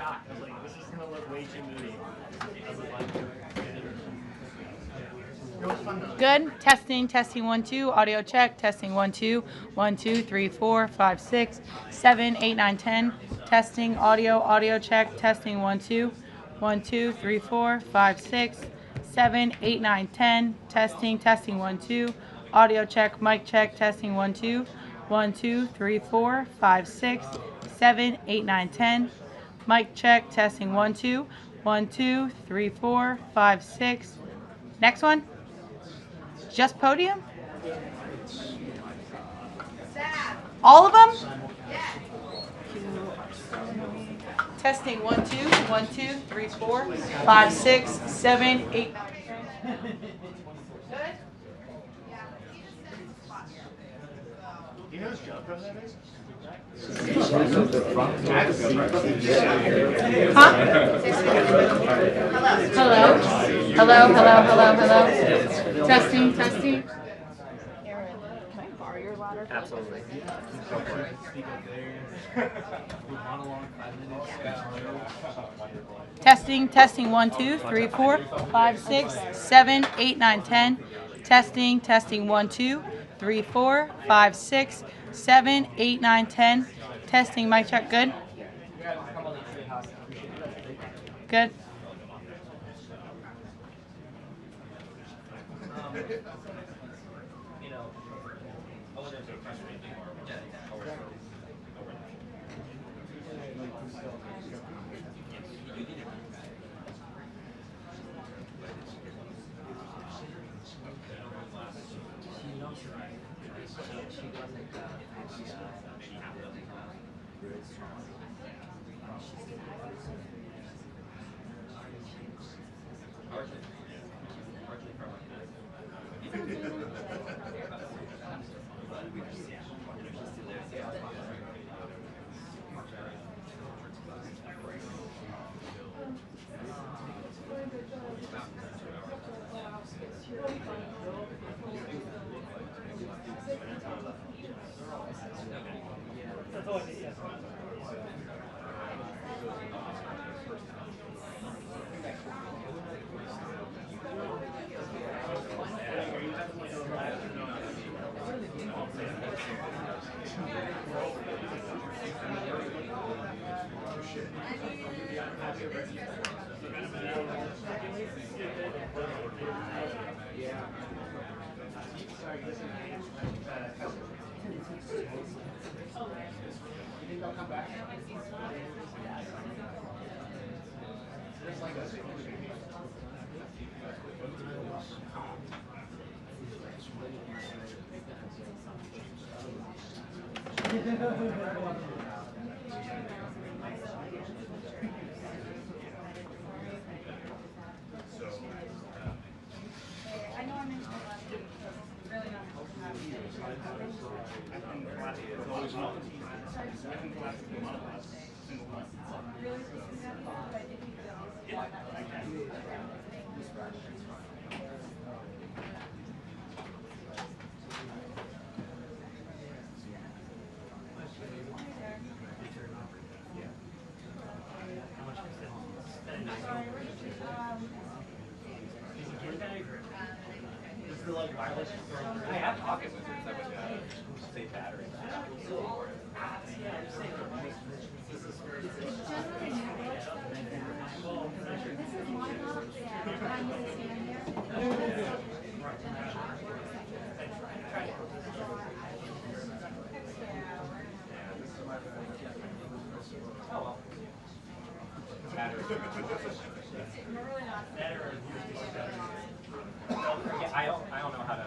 shocked. I was like, this is gonna look way too moody. It was fun though. Good. Testing, testing 1 2. Audio check. Testing 1 2. 1 2 3 4 5 6 7 8 9 10. Testing audio check. Testing 1 2. 1 2 3 4 5 6 7 8 9 10. Testing 1 2. Audio check. Mic check. Testing 1 2. 1 2 3 4 5 6 7 8 9 10. Mic check. Testing 1 2. 1 2 3 4 5 6. Next one. Just podium? All of them? Testing 1 2 1 2 3 4 5 6 7 8 9 10. Good? Do you know whose job that is? Huh? Hello. Testing. Aaron, can I borrow your ladder? Absolutely. Testing 1 2 3 4 5 6 7 8 9 10. Testing 1 2 3 4 5 6 7 8 9 10. Testing, mic check. Good. Good. I have pocket wizards that would save batteries. Yeah, I don't know how to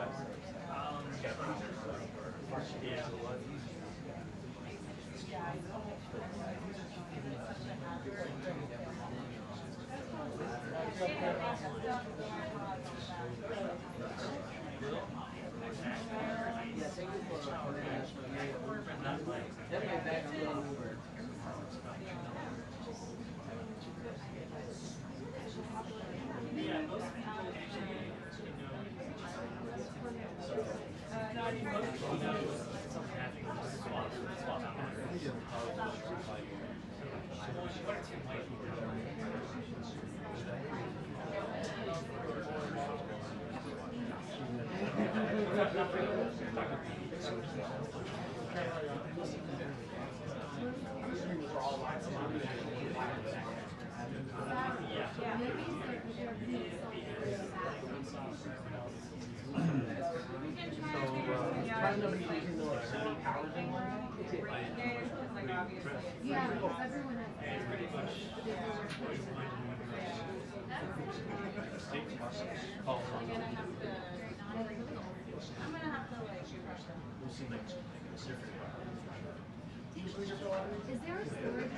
get around it. Yeah. Is there a storage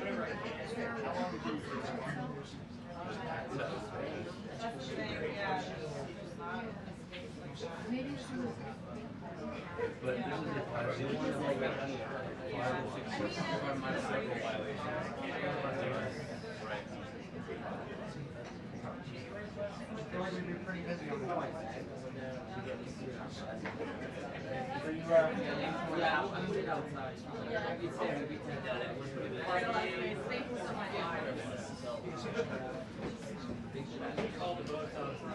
maybe it's But this is the part, they want to like 5 or 6 or 7 months circle violation. Right. Going to be pretty busy on the flight. So you Yeah, I'm good outside. It's there, we can do it. Call the boat on I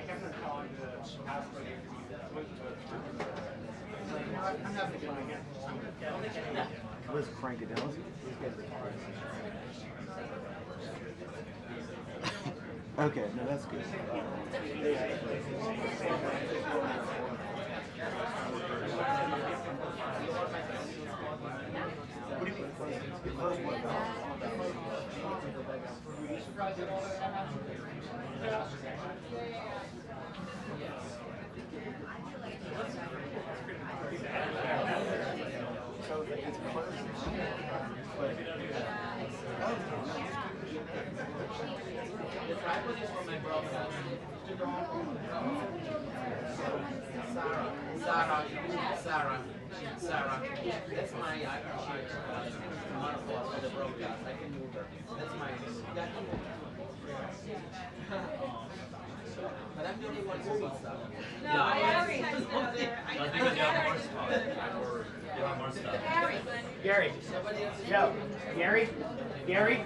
kept on calling the passport I'm having to go again. Let's crank it down. Okay, no, that's good. The tripod is for my brother. Sarah. That's my monocle for the broadcast. I can move her. That's my. But I'm the only one moving stuff. No, Gary. You have more stuff. Gary. Joe. Gary. Gary.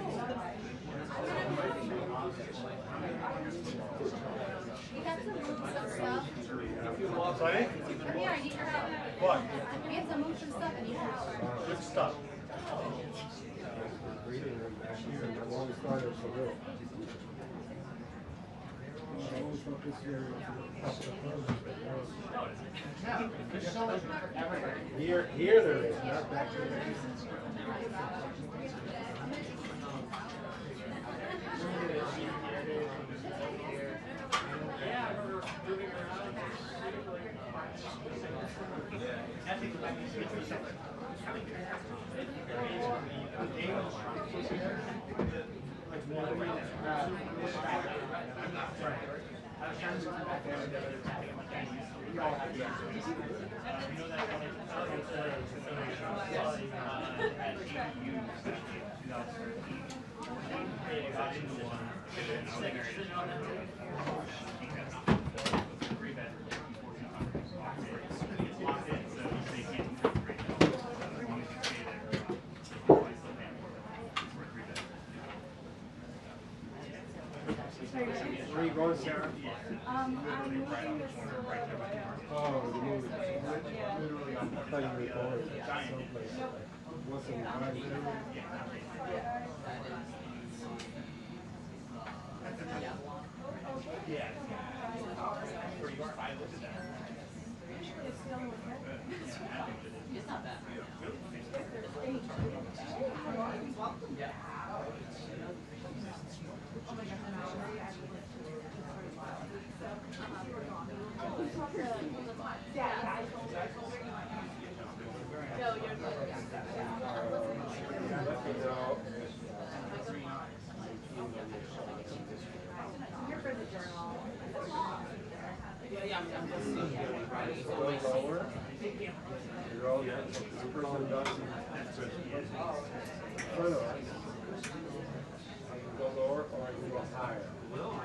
Sorry? Come here, I need your help. What? We have to move some stuff in your house. Good stuff. Here there is, not back there. Where are you going, Sarah? I'm moving this store. Oh, you're moving. I thought you were going someplace. What's in the Yeah. I looked at that. It's not bad. Yeah. Yeah, I'm just seeing it, right? It's always lower. You're all done. The person done. Go lower or you go higher. Oh,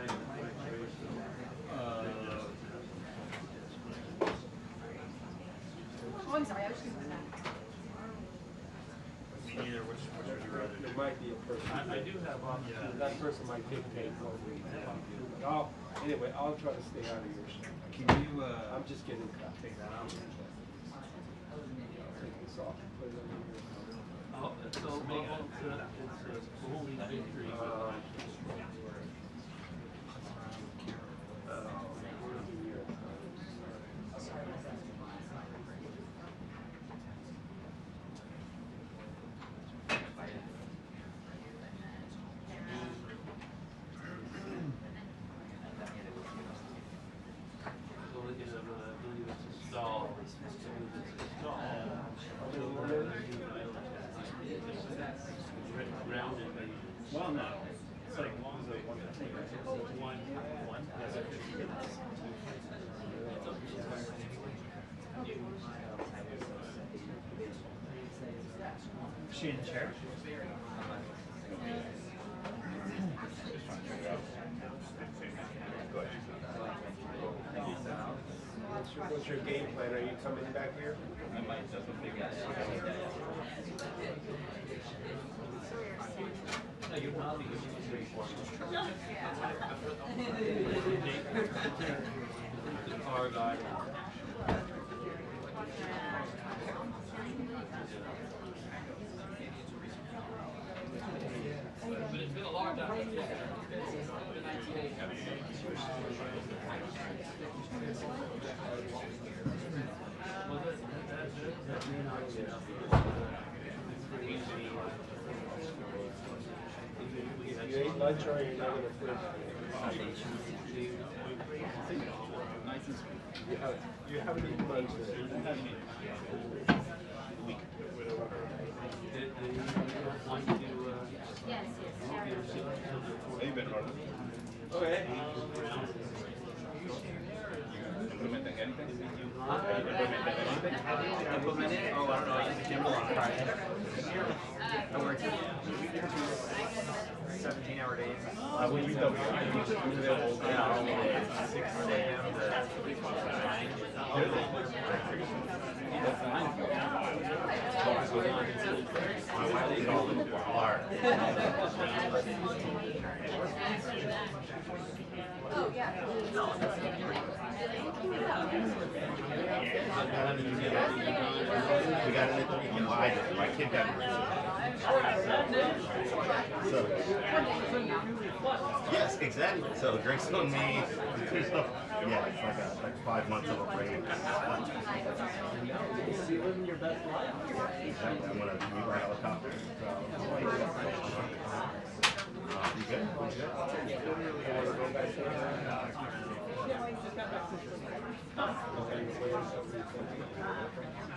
I'm sorry, I was just going back. Either which would you rather do? There might be a person. I do have options. That person might dictate what we do. Anyway, I'll try to stay out of your shit. Can you, I'm just getting cut. Take that out. Take this off. Put it under here. Oh, it's a holy victory. Well, no. It's like one. Is she in the chair? What's your game plan? Are you coming back here? I might just figure it No, you're not the car guy. But it's been a long time. You ate lunch or you're not gonna finish? You haven't eaten lunch yet. Yes, You've been hard. Okay. Implementing anything? Implemented? Oh, I don't know. I used the Kindle on Friday. I worked 17-hour days. Will you double? Yeah, all day. 6 a.m. My wife is all in the bar. Oh, yeah. We got anything? Well, I did. My kid got So, yes, exactly. So drinks on me. Yeah, it's like 5 months of a break. You living your best life. Exactly. I'm gonna meet my helicopter. You good? You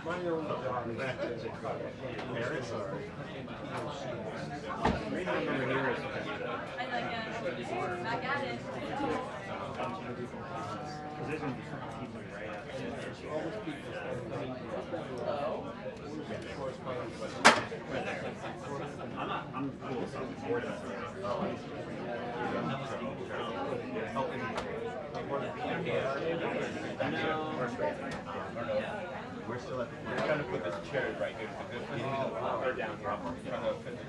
My own job is Paris or? main number here is I like it. Back at it. I'm cool, so I'm bored of it. We're still at the We're trying to put this chair right here. It's a good or down here. Trying to fit it.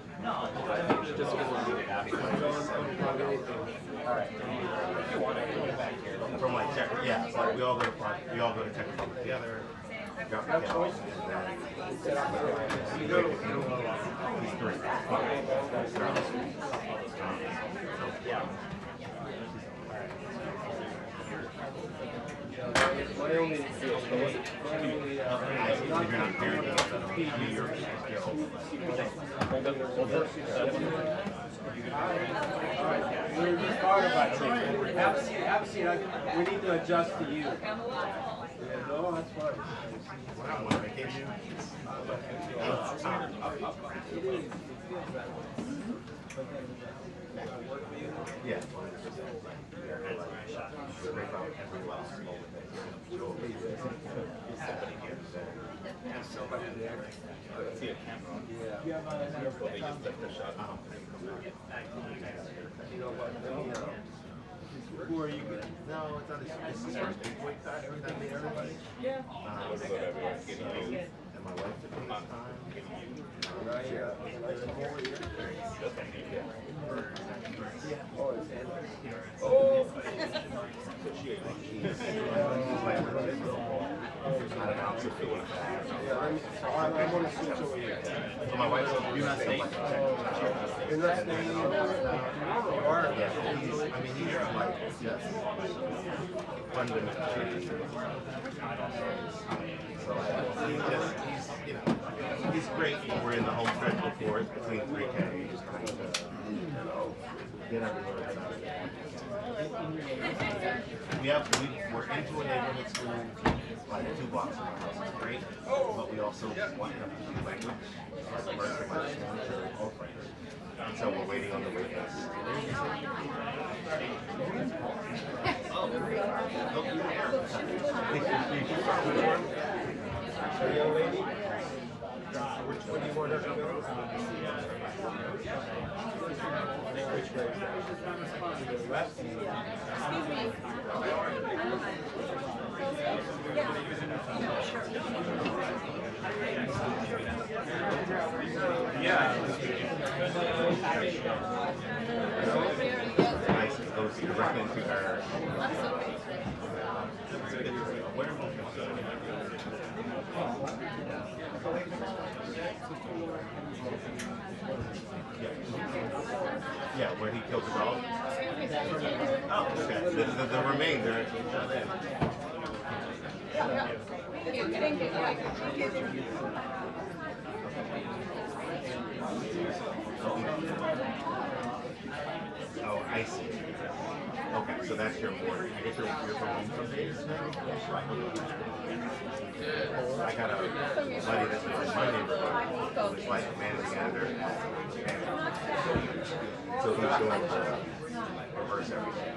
Just because we'll do it after. All right. If you want to put it back here. from like tech, yeah, it's like we all go to technical together. Drop the kids, and then he's three. Yeah. my only You're not parenting, so you're we're just talking about things. Have a seat. We need to adjust to you. No, that's fine. When I'm on vacation, it's time. Yeah. Somebody there. See a camera. Yeah. Well, they just took the shot. You know what? Who are you with? No, it's not. It's his first big boy time. Every meet everybody. Yeah. And my wife took me this time. Not an ounce of food. So my wife said, "You're not staying." You're not staying in Yeah, I mean, he's like just fundamental change. So he's great. We're in the home stretch before it between 3K. You just kind of, get everywhere. We're into a neighborhood school, like 2 blocks from our house. It's great, but we also want them to do language, like immersive language, or French. And so we're waiting on the wait list. young lady, where do you want her to go? Which way? To the left? Nice, it goes directly into her. Yeah, where he killed the dog. Oh, okay. The remainder. Oh, I see. Okay, so that's your morning. I guess you're from home some days now? I got a buddy that's in my neighborhood who's like managing editor at so he's going to reverse everything.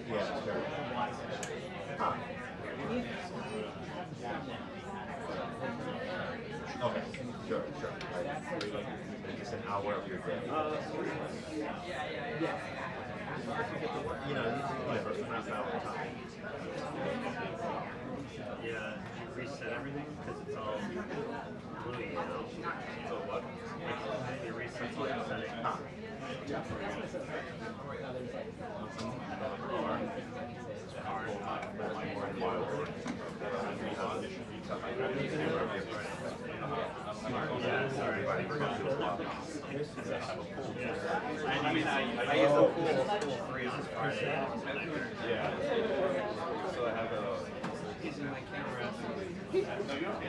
Yeah, sure. Okay, sure. Like, just an hour of your day. You know, whatever, not all the time. Yeah, reset everything because it's all blue now. So what? It resets all your settings. Yeah, sorry. I mean, I use the full free on Friday. Yeah. So I have a. He's in my camera. No, you don't.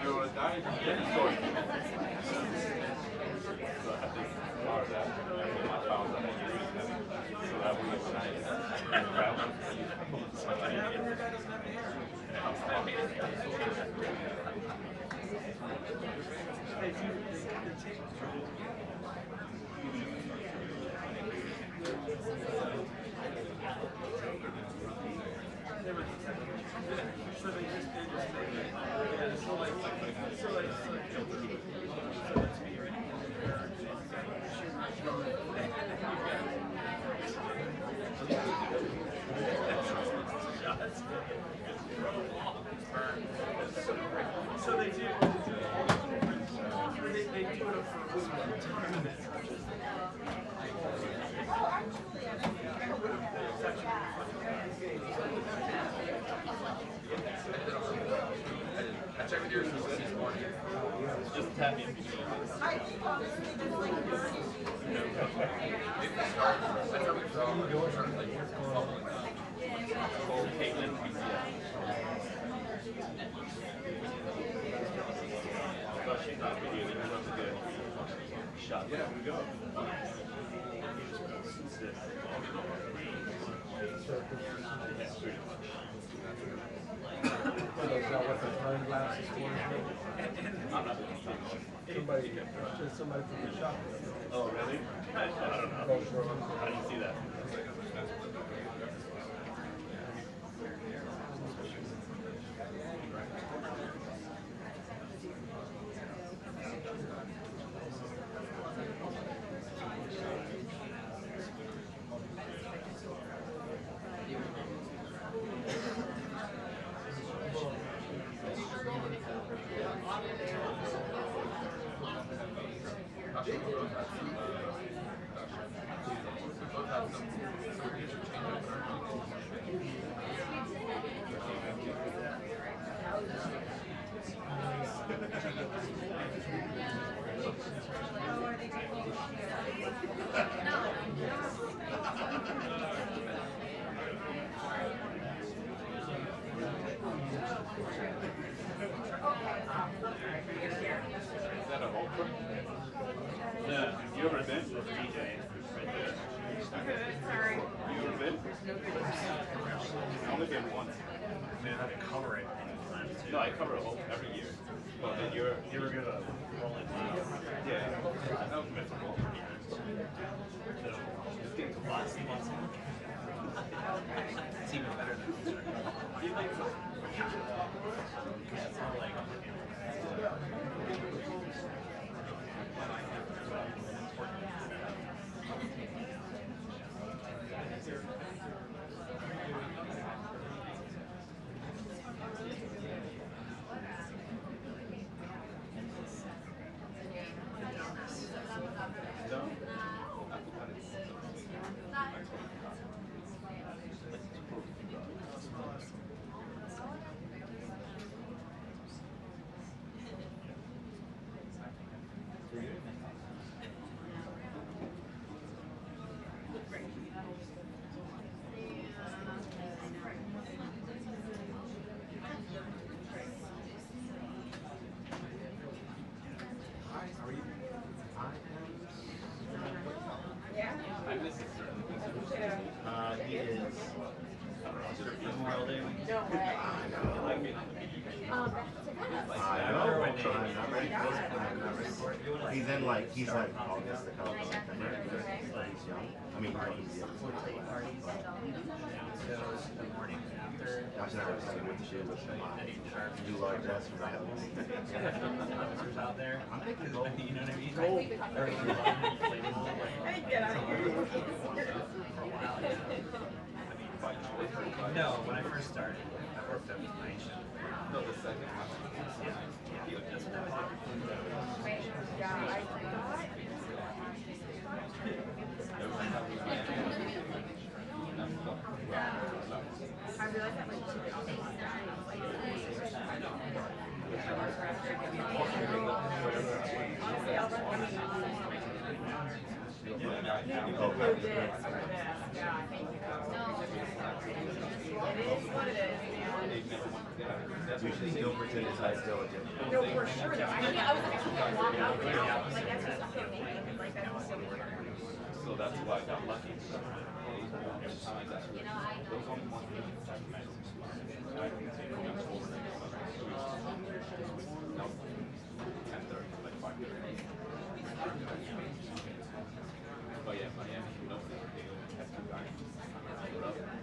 There was dying from getting short. So I have to power that. My phone that I use. So that way when I travel, I use my phone. So I So they do. They do it for I checked with yours this morning. Just tap me. Shot. Yeah, we go. Somebody from the shop. Oh, really? I don't know. I didn't see that. Is that a whole trip? Yeah. You ever been? TJ. Sorry. You ever been? I've only been once. I mean, I had to cover it many times too. No, I cover a whole every year. But then you're You were good at rolling things. yeah. That was mythical. Just getting to lots and lots of them. It's even better than you think so? Yeah, it's not like He is. Memorial Day week. I know. I'm not ready for this. I'm not ready for it. He's like August to come. September. But he's young. I mean, he's young. Shows the morning after. Gosh, I never seen with the shoes. Do large dress for that. Officers out there. I'm thinking You know gold. what I mean? No, when I first started, I worked at night shift. No, the second one. I realized that like honestly, I'll Usually Gilberton is high diligent. no, for sure though. I mean, I was like, I can't walk out now. Like that's just okay naked. Like that's so weird. So that's why I got lucky. But yeah, Miami, you know, that's two guys.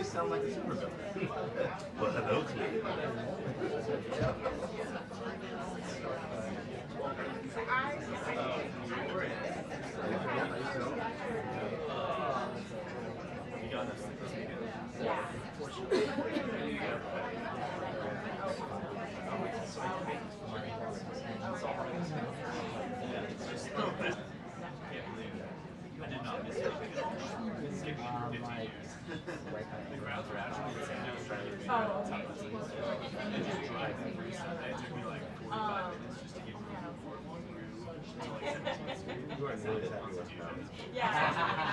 just sound like a supervillain. But an OT. I did not miss it. Skipping 15 years. The crowds were actually trying to read out top of the team. And just drive through Sunday. It took me like 45 minutes just to get through You are really happy with that.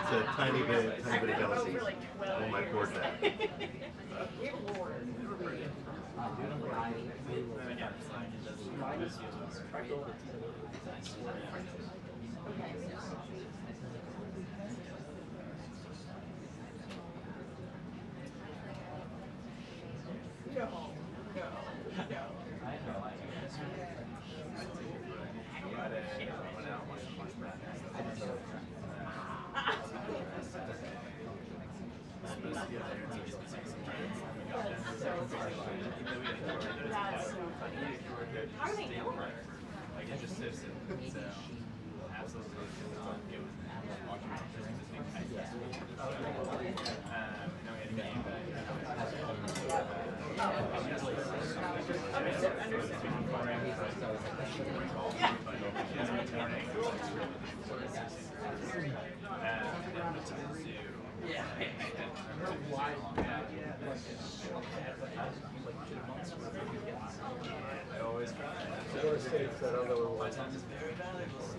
It's a tiny bit of jealousy on my poor dad. Like it just sits and so absolutely it was I always cry. My time is very valuable.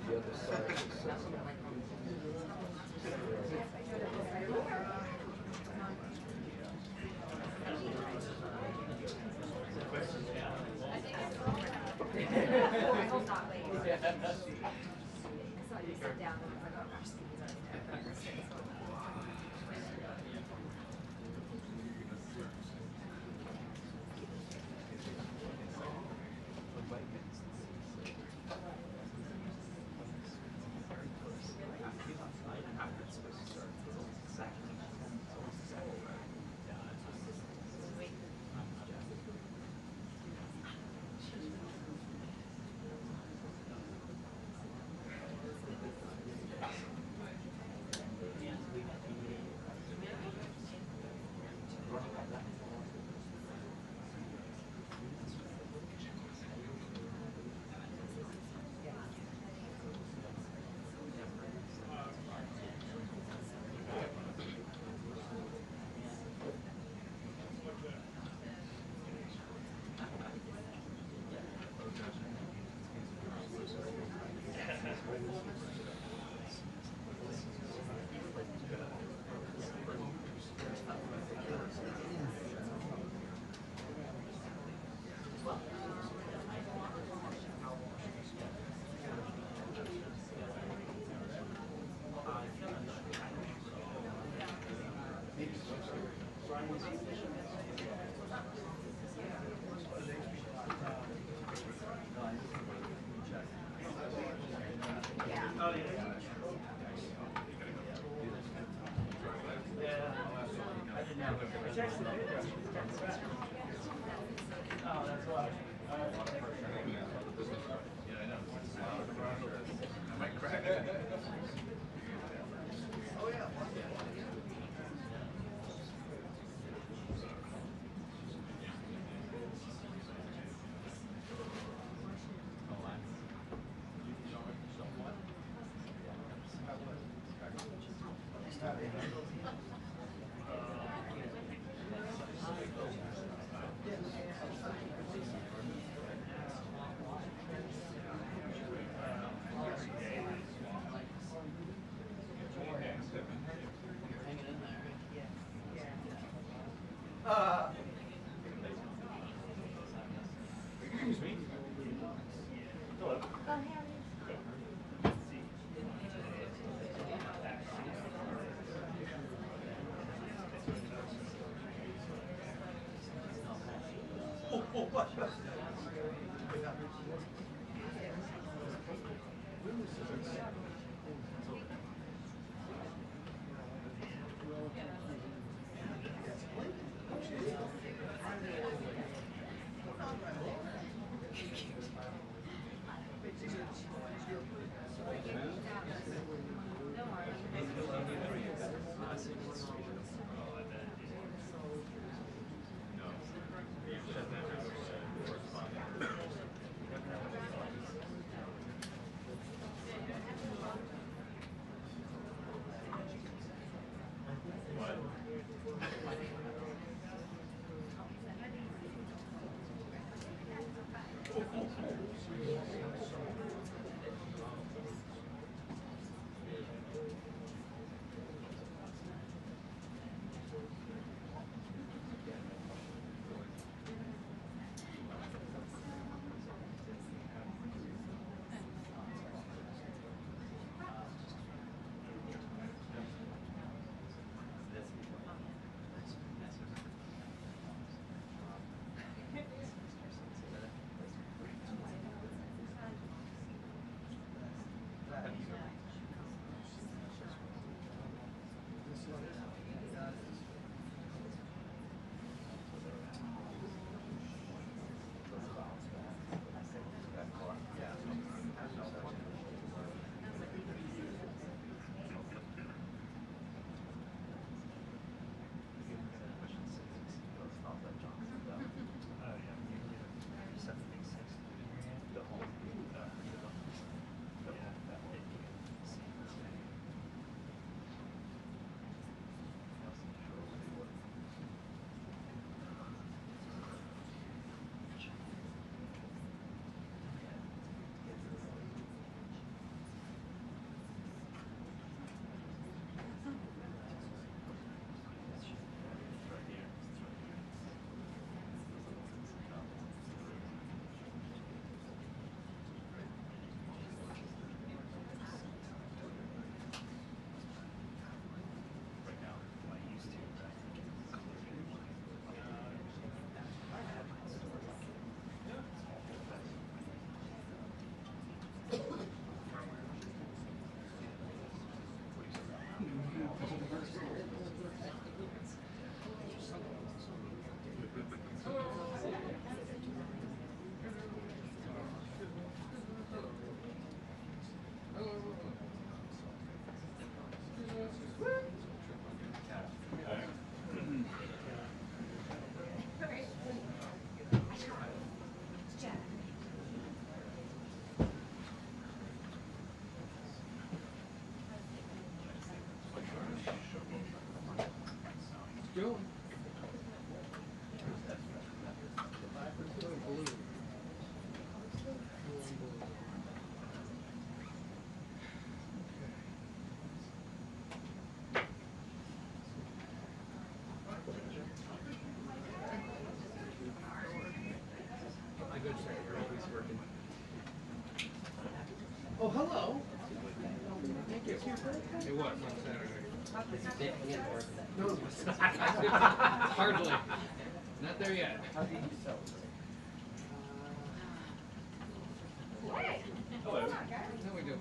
Oh, hello. Thank you. It was on Saturday. No, hardly. Not there yet. How did you sell? Hello. How we do?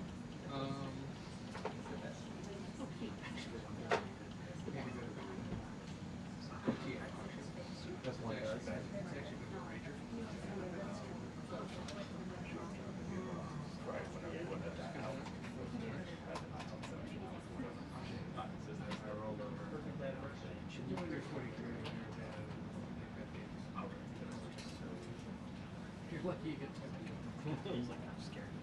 That's one of those. You're lucky you get to. He's like, I'm scared.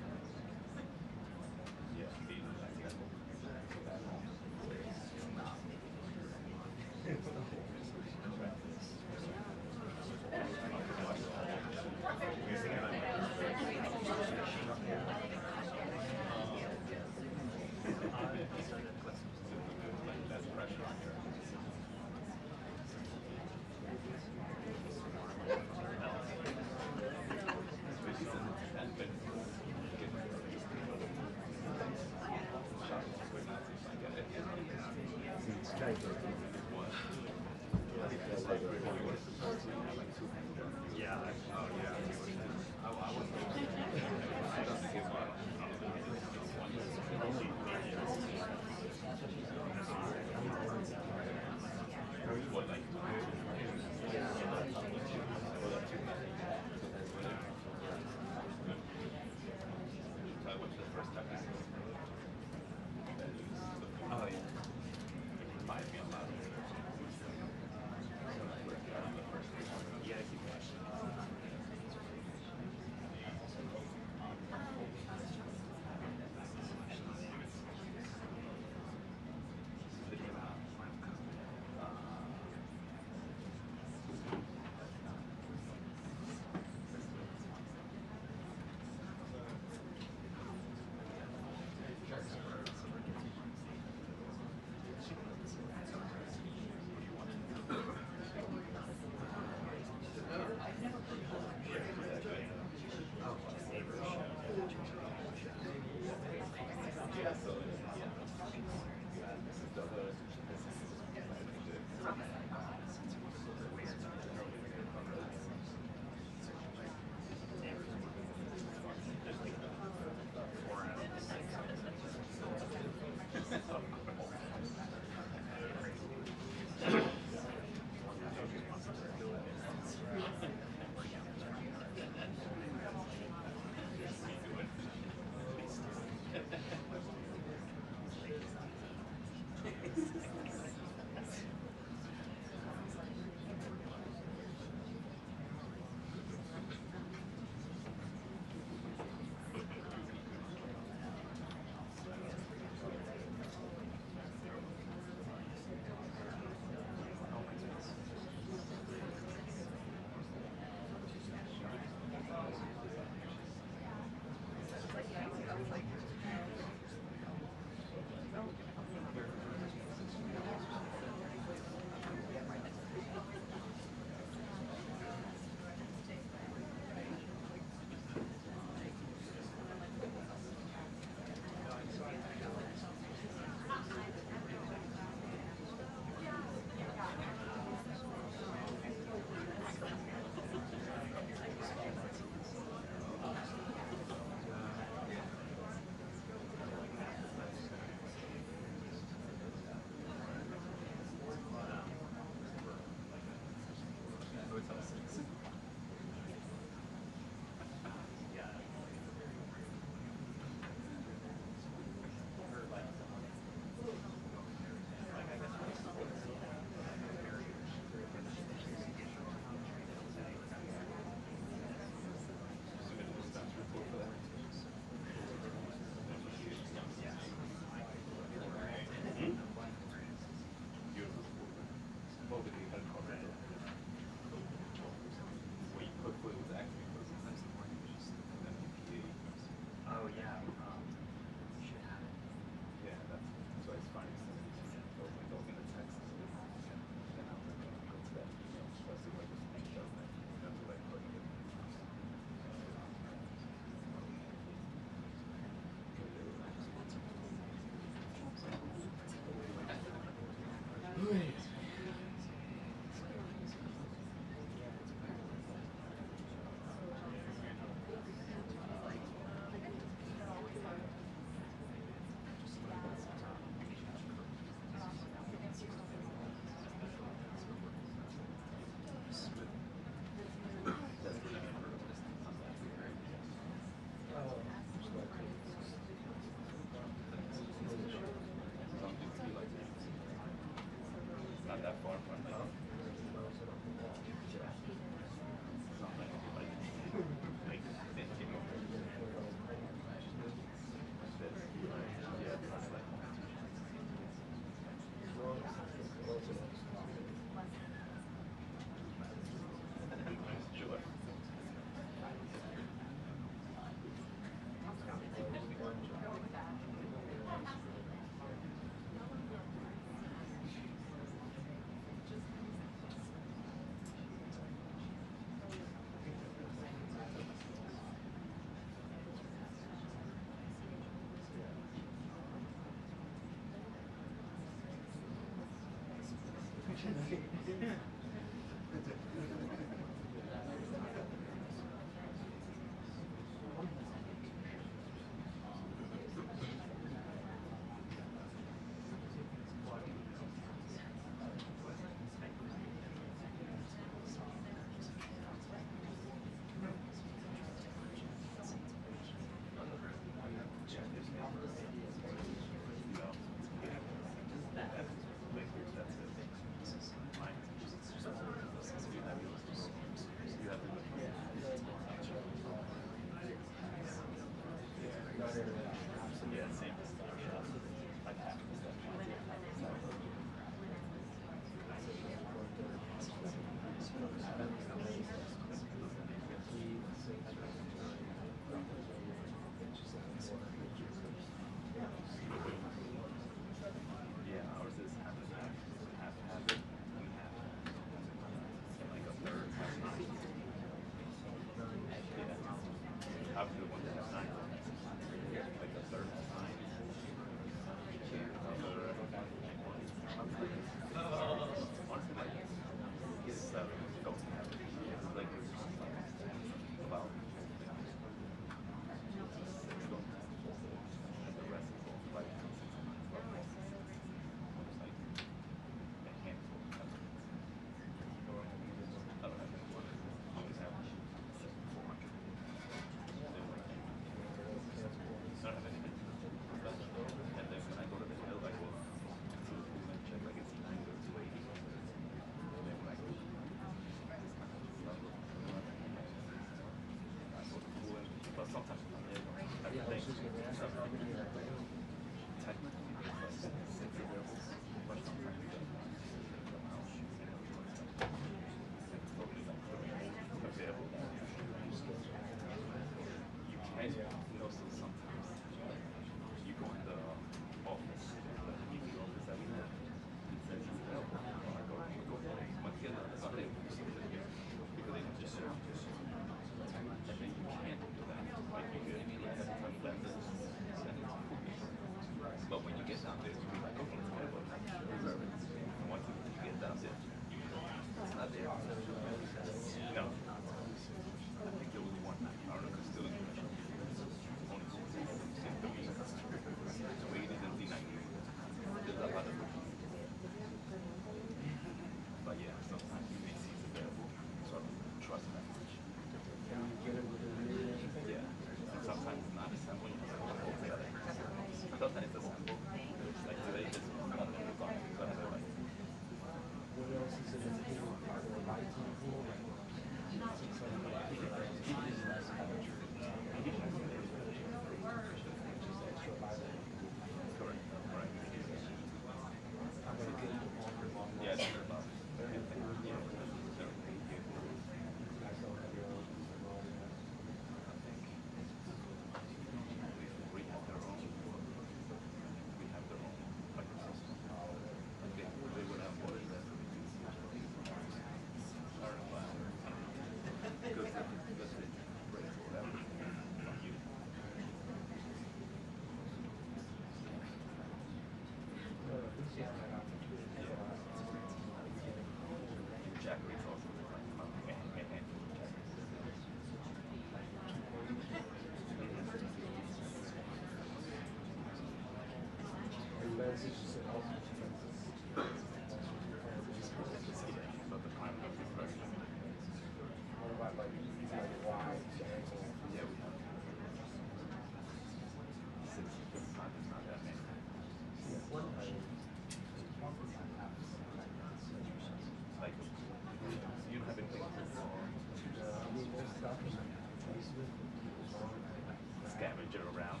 Scavenger around.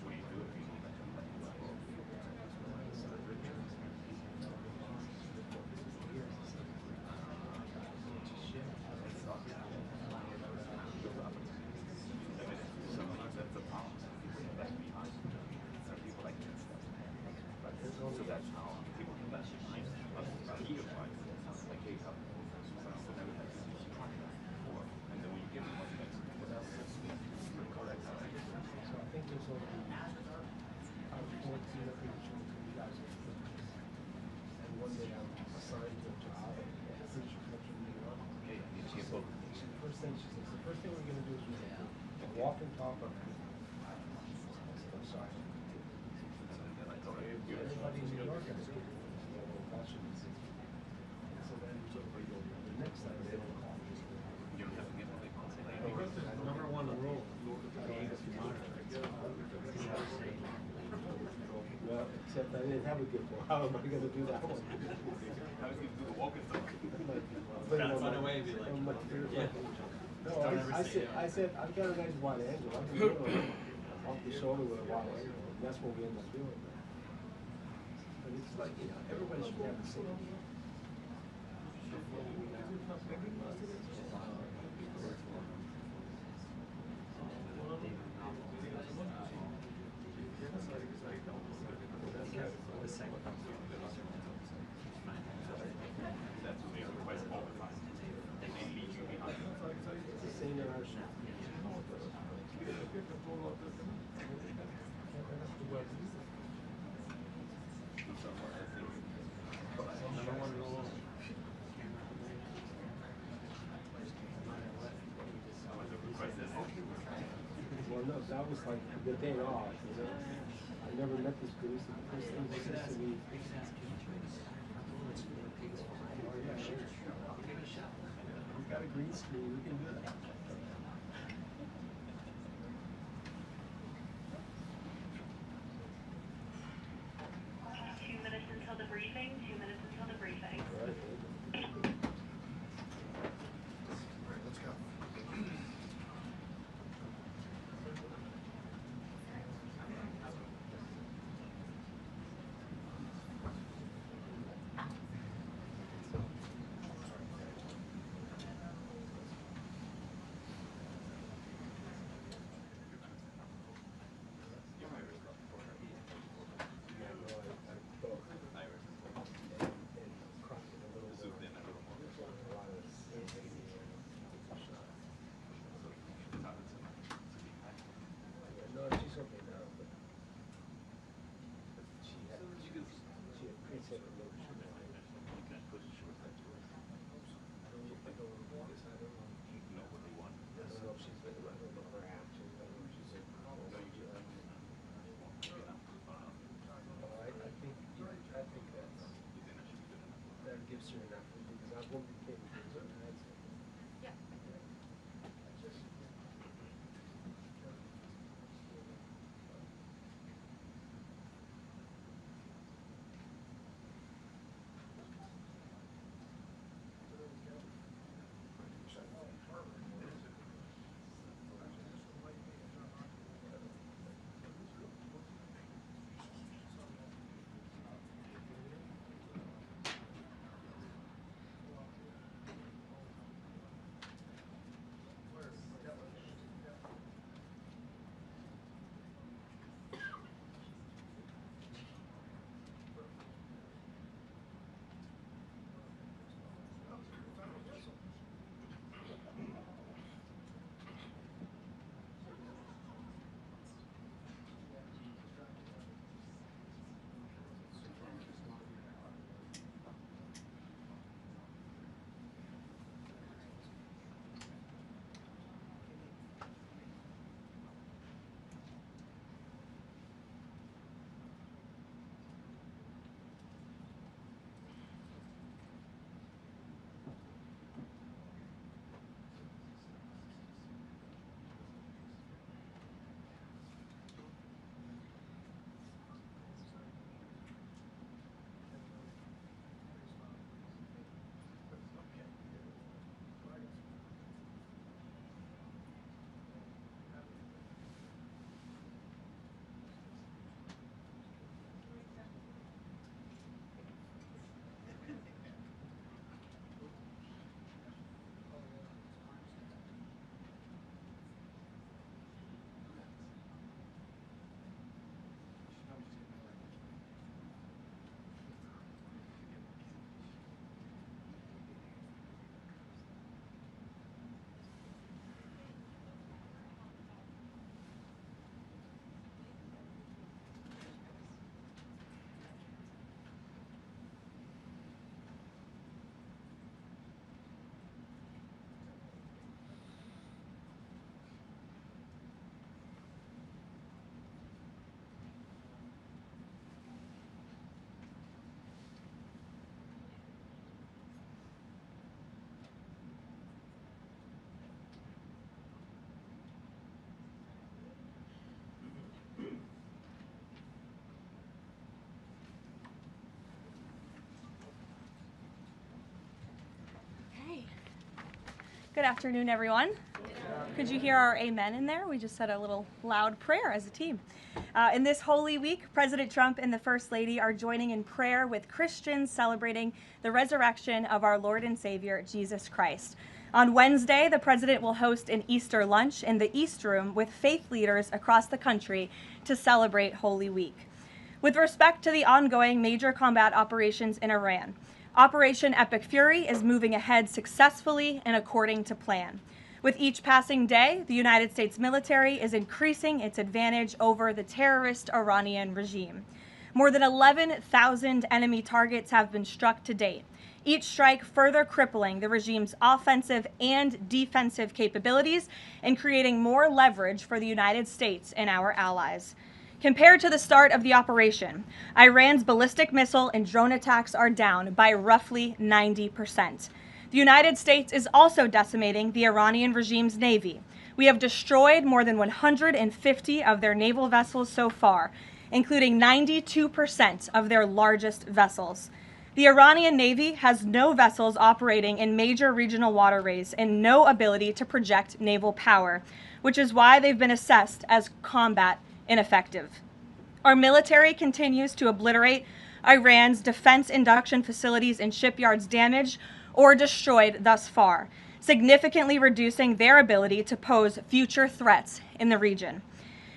What do you do if you need so that's how people can bash behind us. He applies like hey, and said, she says, the first thing we're gonna do is we're gonna walk and talk on that. I'm sorry. Everybody in New York has to get concussions. So then, the next time they will call. Because there's number one rule. Well, except I didn't have a gift. How am I gonna do that one? How is he do the walk and talk? Gotta run away and be like, yeah. No, I said, I've got a nice wide angle. I can do it off the shoulder with a wide angle. And that's what we end up doing. But it's like, you know, everybody should have the same. That's what they request all the time. They need you behind. It's the same in our shop. Well, no, that was like the day off, you know. I never met this producer. The first thing he says to me, oh yeah, sure. We've got a green screen, we can do that. 2 minutes until the briefing, 2 minutes until the briefing. Let's go. Good afternoon, everyone. Could you hear our amen in there? We just said a little loud prayer as a team. In this Holy Week, President Trump and the First Lady are joining in prayer with Christians celebrating the resurrection of our Lord and Savior, Jesus Christ. On Wednesday, the President will host an Easter lunch in the East Room with faith leaders across the country to celebrate Holy Week. With respect to the ongoing major combat operations in Iran, Operation Epic Fury is moving ahead successfully and according to plan. With each passing day, the United States military is increasing its advantage over the terrorist Iranian regime. More than 11,000 enemy targets have been struck to date, each strike further crippling the regime's offensive and defensive capabilities and creating more leverage for the United States and our allies. Compared to the start of the operation, Iran's ballistic missile and drone attacks are down by roughly 90%. The United States is also decimating the Iranian regime's navy. We have destroyed more than 150 of their naval vessels so far, including 92% of their largest vessels. The Iranian Navy has no vessels operating in major regional waterways and no ability to project naval power, which is why they've been assessed as combat ineffective. Our military continues to obliterate Iran's defense induction facilities and shipyards damaged or destroyed thus far, significantly reducing their ability to pose future threats in the region.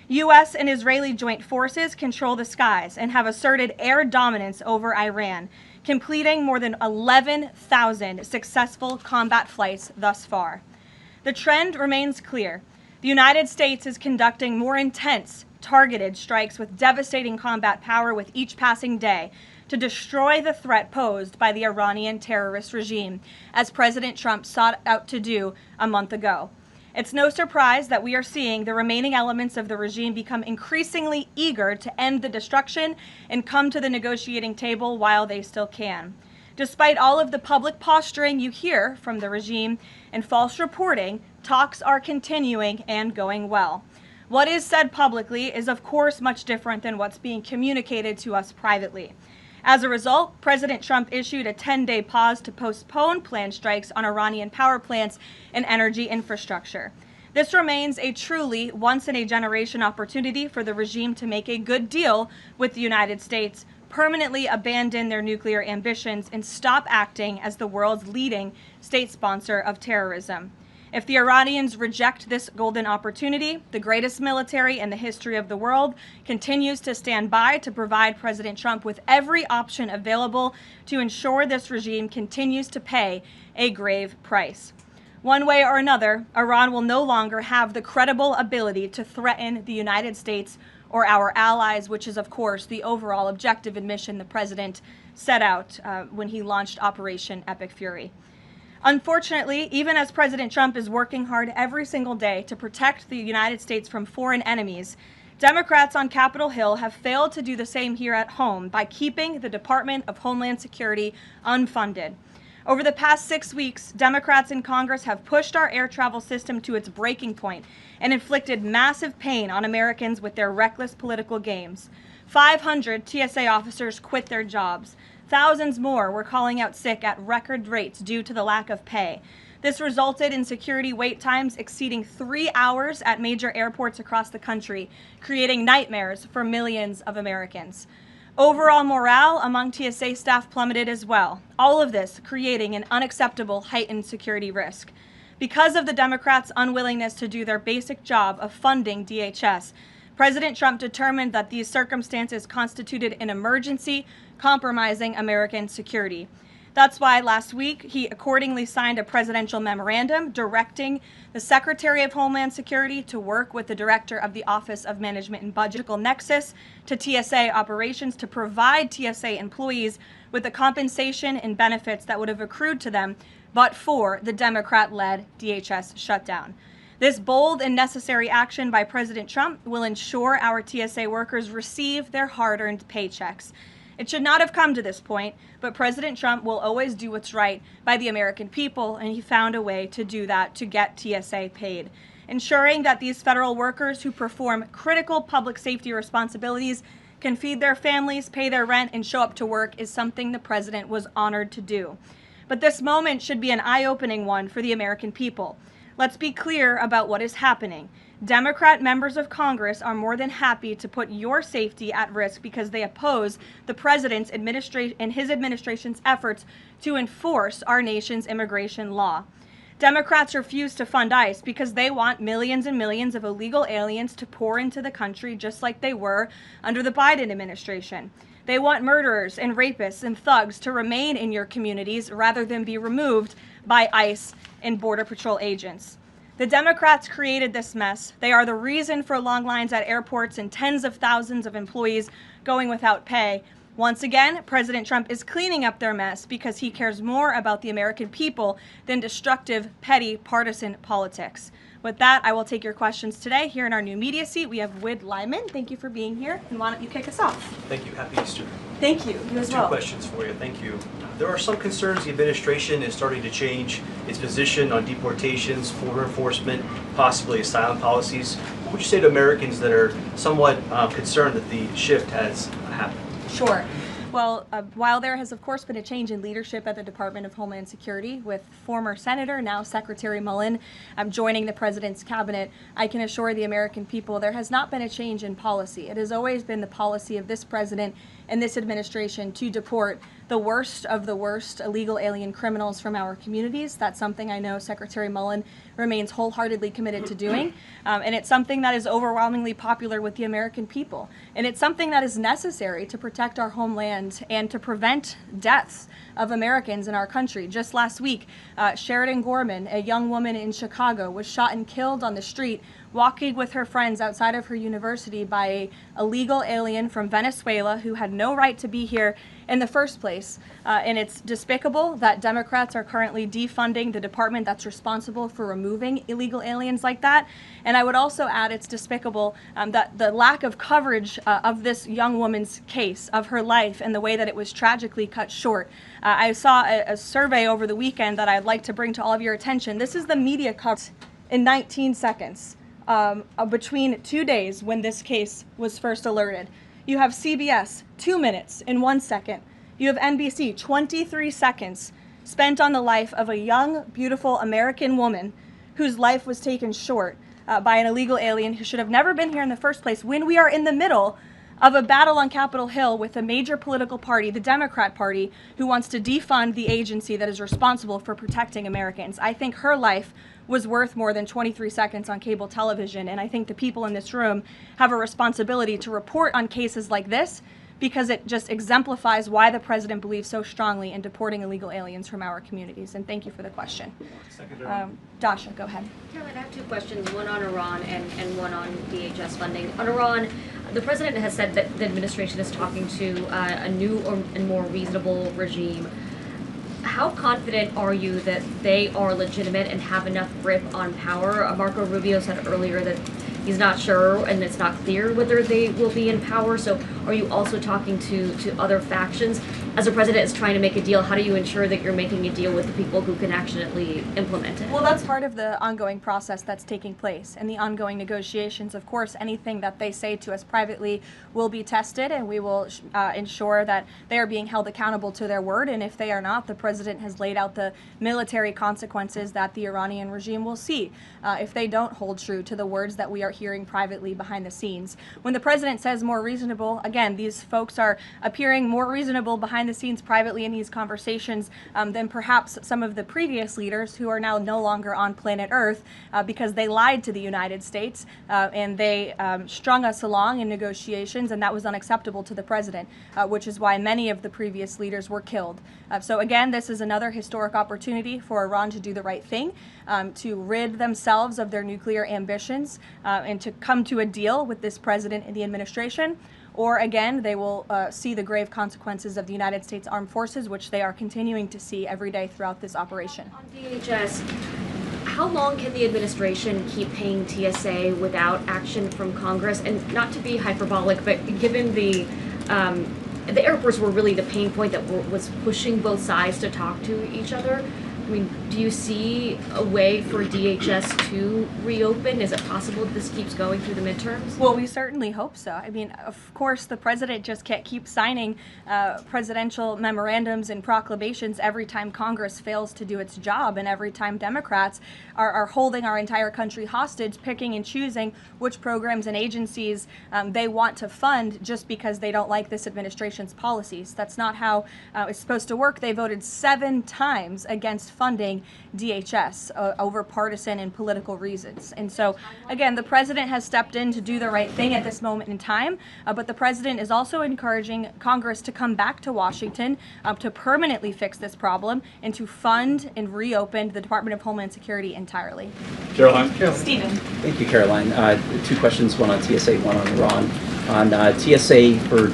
U.S. and Israeli joint forces control the skies and have asserted air dominance over Iran, completing more than 11,000 successful combat flights thus far. The trend remains clear. The United States is conducting more intense, targeted strikes with devastating combat power with each passing day to destroy the threat posed by the Iranian terrorist regime, as President Trump sought out to do a month ago. It's no surprise that we are seeing the remaining elements of the regime become increasingly eager to end the destruction and come to the negotiating table while they still can. Despite all of the public posturing you hear from the regime and false reporting, talks are continuing and going well. What is said publicly is, of course, much different than what's being communicated to us privately. As a result, President Trump issued a 10-day pause to postpone planned strikes on Iranian power plants and energy infrastructure. This remains a truly once-in-a-generation opportunity for the regime to make a good deal with the United States, permanently abandon their nuclear ambitions, and stop acting as the world's leading state sponsor of terrorism. If the Iranians reject this golden opportunity, the greatest military in the history of the world continues to stand by to provide President Trump with every option available to ensure this regime continues to pay a grave price. One way or another, Iran will no longer have the credible ability to threaten the United States or our allies, which is, of course, the overall objective and mission the president set out when he launched Operation Epic Fury. Unfortunately, even as President Trump is working hard every single day to protect the United States from foreign enemies, Democrats on Capitol Hill have failed to do the same here at home by keeping the Department of Homeland Security unfunded. Over the past 6 weeks, Democrats in Congress have pushed our air travel system to its breaking point and inflicted massive pain on Americans with their reckless political games. 500 TSA officers quit their jobs. Thousands more were calling out sick at record rates due to the lack of pay. This resulted in security wait times exceeding 3 hours at major airports across the country, creating nightmares for millions of Americans. Overall morale among TSA staff plummeted as well, all of this creating an unacceptable heightened security risk. Because of the Democrats' unwillingness to do their basic job of funding DHS, President Trump determined that these circumstances constituted an emergency, compromising American security. That's why last week he accordingly signed a presidential memorandum directing the Secretary of Homeland Security to work with the Director of the Office of Management and Budget Nexus to TSA operations to provide TSA employees with the compensation and benefits that would have accrued to them but for the Democrat-led DHS shutdown. This bold and necessary action by President Trump will ensure our TSA workers receive their hard-earned paychecks. It should not have come to this point, but President Trump will always do what's right by the American people, and he found a way to do that to get TSA paid. Ensuring that these federal workers who perform critical public safety responsibilities can feed their families, pay their rent, and show up to work is something the president was honored to do. But this moment should be an eye-opening one for the American people. Let's be clear about what is happening. Democrat members of Congress are more than happy to put your safety at risk because they oppose the president's and his administration's efforts to enforce our nation's immigration law. Democrats refuse to fund ICE because they want millions and millions of illegal aliens to pour into the country just like they were under the Biden administration. They want murderers and rapists and thugs to remain in your communities rather than be removed by ICE and Border Patrol agents. The Democrats created this mess. They are the reason for long lines at airports and tens of thousands of employees going without pay. Once again, President Trump is cleaning up their mess because he cares more about the American people than destructive, petty, partisan politics. With that, I will take your questions today. Here in our new media seat, we have Wid Lyman. Thank you for being here. And why don't you kick us off? Thank you. Happy Easter. Thank you. You as well. 2 questions for you. Thank you. There are some concerns the administration is starting to change its position on deportations, border enforcement, possibly asylum policies. What would you say to Americans that are somewhat concerned that the shift has happened? Sure. Well, while there has, of course, been a change in leadership at the Department of Homeland Security with former Senator, now Secretary Mullen, joining the president's cabinet, I can assure the American people there has not been a change in policy. It has always been the policy of this president and this administration to deport the worst of the worst illegal alien criminals from our communities. That's something I know Secretary Mullen remains wholeheartedly committed to doing. And it's something that is overwhelmingly popular with the American people. And it's something that is necessary to protect our homeland and to prevent deaths of Americans in our country. Just last week, Sheridan Gorman, a young woman in Chicago, was shot and killed on the street walking with her friends outside of her university by an illegal alien from Venezuela who had no right to be here in the first place. And it's despicable that Democrats are currently defunding the department that's responsible for removing illegal aliens like that. And I would also add it's despicable that the lack of coverage of this young woman's case, of her life, and the way that it was tragically cut short. I saw a survey over the weekend that I'd like to bring to all of your attention. This is the media coverage in 19 seconds. Between 2 days when this case was first alerted. You have CBS, 2 minutes and 1 second. You have NBC, 23 seconds spent on the life of a young, beautiful American woman whose life was taken short by an illegal alien who should have never been here in the first place, when we are in the middle of a battle on Capitol Hill with a major political party, the Democrat Party, who wants to defund the agency that is responsible for protecting Americans. I think her life was worth more than 23 seconds on cable television, and I think the people in this room have a responsibility to report on cases like this because it just exemplifies why the president believes so strongly in deporting illegal aliens from our communities. And thank you for the question. Dasha, go ahead. Caroline, I have 2 questions, one on Iran and one on DHS funding. On Iran, the president has said that the administration is talking to a new and more reasonable regime. How confident are you that they are legitimate and have enough grip on power? Marco Rubio said earlier that he's not sure and it's not clear whether they will be in power. So are you also talking to other factions? As a president is trying to make a deal, how do you ensure that you're making a deal with the people who can actually implement it? Well, that's part of the ongoing process that's taking place and the ongoing negotiations. Of course, anything that they say to us privately will be tested, and we will ensure that they are being held accountable to their word. And if they are not, the president has laid out the military consequences that the Iranian regime will see if they don't hold true to the words that we are hearing privately behind the scenes. When the president says more reasonable, again, these folks are appearing more reasonable behind the scenes privately in these conversations than perhaps some of the previous leaders who are now no longer on planet Earth because they lied to the United States and they strung us along in negotiations, and that was unacceptable to the president, which is why many of the previous leaders were killed. So again, this is another historic opportunity for Iran to do the right thing, to rid themselves of their nuclear ambitions and to come to a deal with this president and the administration. Or again, they will see the grave consequences of the United States Armed Forces, which they are continuing to see every day throughout this operation. On DHS, how long can the administration keep paying TSA without action from Congress? And not to be hyperbolic, but given the airports were really the pain point that was pushing both sides to talk to each other, I mean, do you see a way for DHS to reopen? Is it possible that this keeps going through the midterms? Well, we certainly hope so. I mean, of course, the president just can't keep signing presidential memorandums and proclamations every time Congress fails to do its job, and every time Democrats are holding our entire country hostage, picking and choosing which programs and agencies they want to fund just because they don't like this administration's policies. That's not how it's supposed to work. They voted 7 times against funding DHS over partisan and political reasons. And so, again, the president has stepped in to do the right thing at this moment in time, but the president is also encouraging Congress to come back to Washington to permanently fix this problem and to fund and reopen the Department of Homeland Security entirely. Caroline. Stephen. Thank you, Caroline. 2 questions, one on TSA, one on Iran. On TSA, for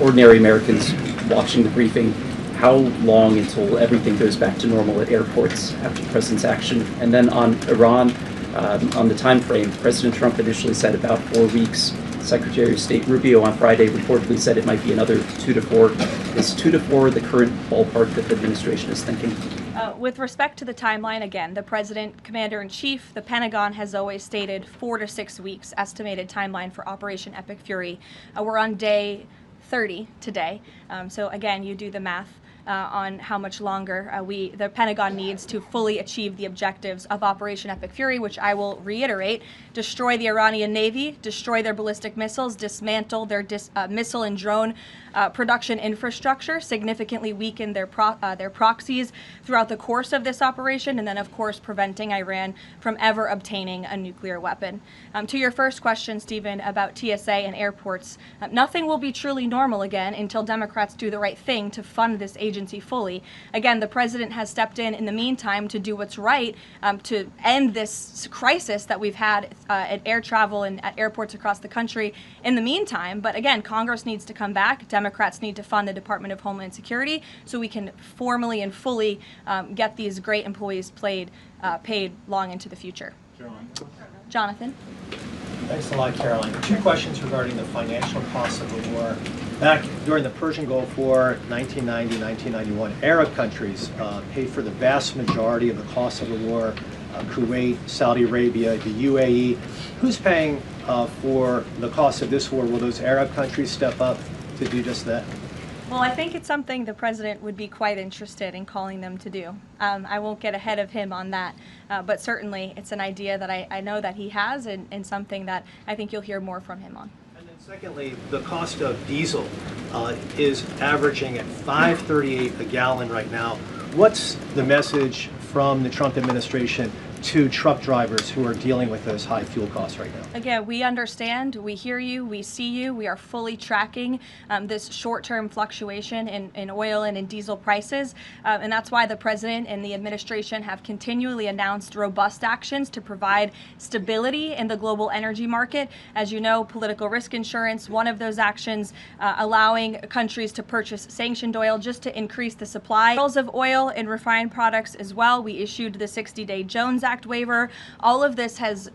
ordinary Americans watching the briefing, how long until everything goes back to normal at airports after the president's action? And then on Iran, on the time frame, President Trump initially said about 4 weeks. Secretary of State Rubio on Friday reportedly said it might be another 2 to 4. Is 2 to 4 the current ballpark that the administration is thinking? With respect to the timeline, again, the President, Commander-in-Chief, the Pentagon has always stated 4 to 6 weeks estimated timeline for Operation Epic Fury. We're on day 30 today, so again, you do the math. On how much longer the Pentagon needs to fully achieve the objectives of Operation Epic Fury, which I will reiterate: destroy the Iranian Navy, destroy their ballistic missiles, dismantle their missile and drone production infrastructure, significantly weaken their proxies throughout the course of this operation, and then, of course, preventing Iran from ever obtaining a nuclear weapon. To your first question, Stephen, about TSA and airports, nothing will be truly normal again until Democrats do the right thing to fund this agency fully. Again, the president has stepped in the meantime to do what's right to end this crisis that we've had at air travel and at airports across the country in the meantime. But again, Congress needs to come back. Democrats need to fund the Department of Homeland Security so we can formally and fully get these great employees paid long into the future. Caroline. Jonathan. Thanks a lot, Caroline. 2 questions regarding the financial costs of the war. Back during the Persian Gulf War, 1990, 1991, Arab countries paid for the vast majority of the cost of the war. Kuwait, Saudi Arabia, the UAE. Who's paying for the cost of this war? Will those Arab countries step up to do just that? Well, I think it's something the president would be quite interested in calling them to do. I won't get ahead of him on that, but certainly it's an idea that I know that he has and something that I think you'll hear more from him on. And then secondly, the cost of diesel is averaging at $5.38 a gallon right now. What's the message from the Trump administration to truck drivers who are dealing with those high fuel costs right now? Again, we understand, we hear you, we see you. We are fully tracking this short-term fluctuation in oil and in diesel prices. And that's why the president and the administration have continually announced robust actions to provide stability in the global energy market. As you know, political risk insurance, one of those actions, allowing countries to purchase sanctioned oil just to increase the supply of oil and refined products as well. We issued the 60-day Jones Act waiver. All of this has,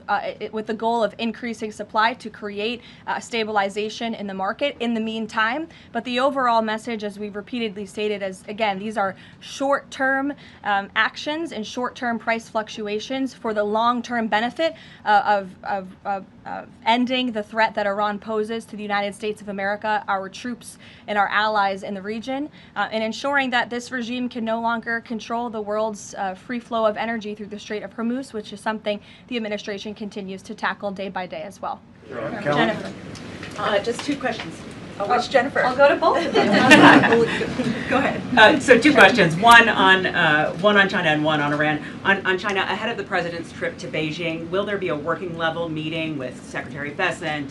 with the goal of increasing supply to create stabilization in the market in the meantime. But the overall message, as we've repeatedly stated, is, again, these are short-term actions and short-term price fluctuations for the long-term benefit of ending the threat that Iran poses to the United States of America, our troops, and our allies in the region, and ensuring that this regime can no longer control the world's free flow of energy through the Strait of Hormuz, which is something the administration continues to tackle day by day as well. Jennifer. Just 2 questions. Which Jennifer? I'll go to both of them. Go ahead. So 2 questions. One on China and one on Iran. On China, ahead of the president's trip to Beijing, will there be a working level meeting with Secretary Bessent,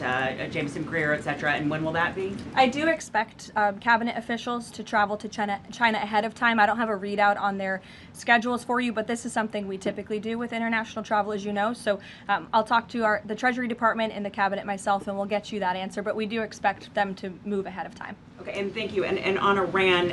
Jameson Greer, et cetera, and when will that be? I do expect cabinet officials to travel to China ahead of time. I don't have a readout on their schedules for you, but this is something we typically do with international travel, as you know. So I'll talk to the Treasury Department and the cabinet myself, and we'll get you that answer. But we do expect them to move ahead of time. Okay, and thank you. And on Iran,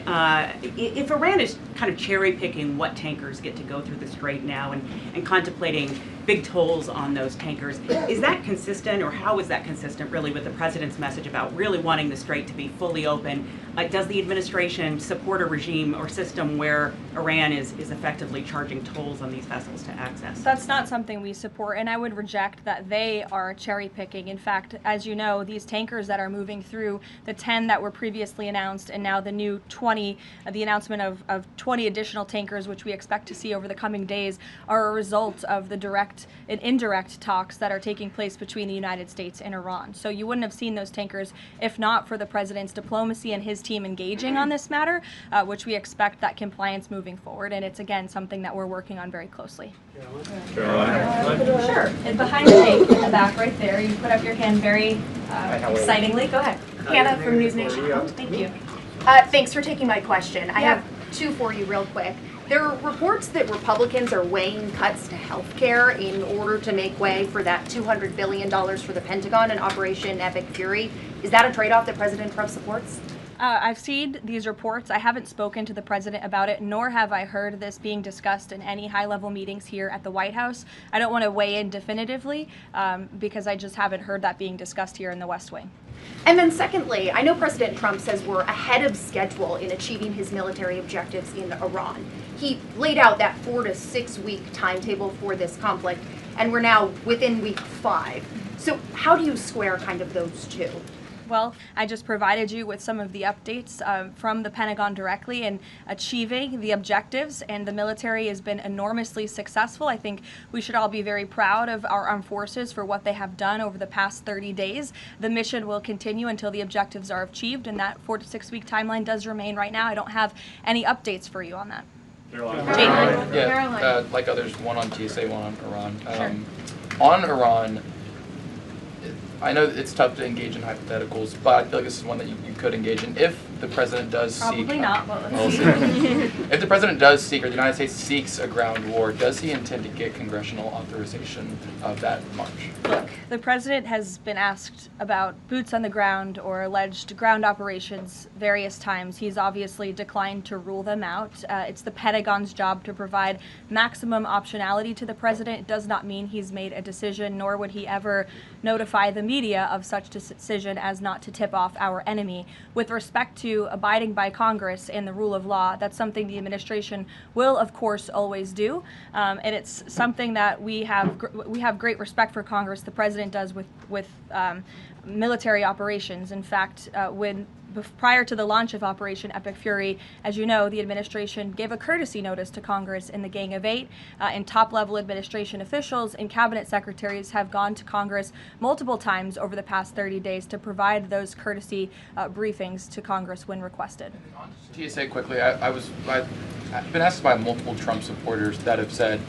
if Iran is kind of cherry picking what tankers get to go through the Strait now and contemplating big tolls on those tankers, is that consistent, or how is that consistent really with the president's message about really wanting the Strait to be fully open? Does the administration support a regime or system where Iran is effectively charging tolls on these vessels to access? That's not something we support, and I would reject that they are cherry picking. In fact, as you know, these tankers that are moving through, the 10 that were previously announced and now the new 20, the announcement of 20 additional tankers, which we expect to see over the coming days, are a result of the direct and indirect talks that are taking place between the United States and Iran. So you wouldn't have seen those tankers if not for the president's diplomacy and his team engaging on this matter, which we expect that compliance moving forward. And it's, again, something that we're working on very closely. Karoline. Sure. And behind Jake in the back right there, you put up your hand very excitingly. Go ahead. Hannah from News Nation. Thank you. Thanks for taking my question. I have two for you real quick. There are reports that Republicans are weighing cuts to health care in order to make way for that $200 billion for the Pentagon and Operation Epic Fury. Is that a trade-off that President Trump supports? I've seen these reports. I haven't spoken to the president about it, nor have I heard this being discussed in any high-level meetings here at the White House. I don't want to weigh in definitively because I just haven't heard that being discussed here in the West Wing. And then secondly, I know President Trump says we're ahead of schedule in achieving his military objectives in Iran. He laid out that 4 to 6 week timetable for this conflict, and we're now within week 5. So how do you square kind of those two? Well, I just provided you with some of the updates from the Pentagon directly in achieving the objectives, and the military has been enormously successful. I think we should all be very proud of our armed forces for what they have done over the past 30 days. The mission will continue until the objectives are achieved, and that 4 to 6 week timeline does remain right now. I don't have any updates for you on that. Yeah, like others, one on TSA, one on Iran. On Iran, I know it's tough to engage in hypotheticals, but I feel like this is one that you could engage in if the president does seek. Probably not, but we'll see. If the president does seek, or the United States seeks a ground war, does he intend to get congressional authorization of that march? Look, the president has been asked about boots on the ground or alleged ground operations various times. He's obviously declined to rule them out. It's the Pentagon's job to provide maximum optionality to the president. It does not mean he's made a decision, nor would he ever notify the media of such decision as not to tip off our enemy. With respect to abiding by Congress and the rule of law, that's something the administration will, of course, always do, and it's something that we have great respect for Congress. The president does with military operations. In fact, prior to the launch of Operation Epic Fury, as you know, the administration gave a courtesy notice to Congress in the Gang of Eight, and top-level administration officials and cabinet secretaries have gone to Congress multiple times over the past 30 days to provide those courtesy briefings to Congress when requested. TSA quickly, I've been asked by multiple Trump supporters that have said,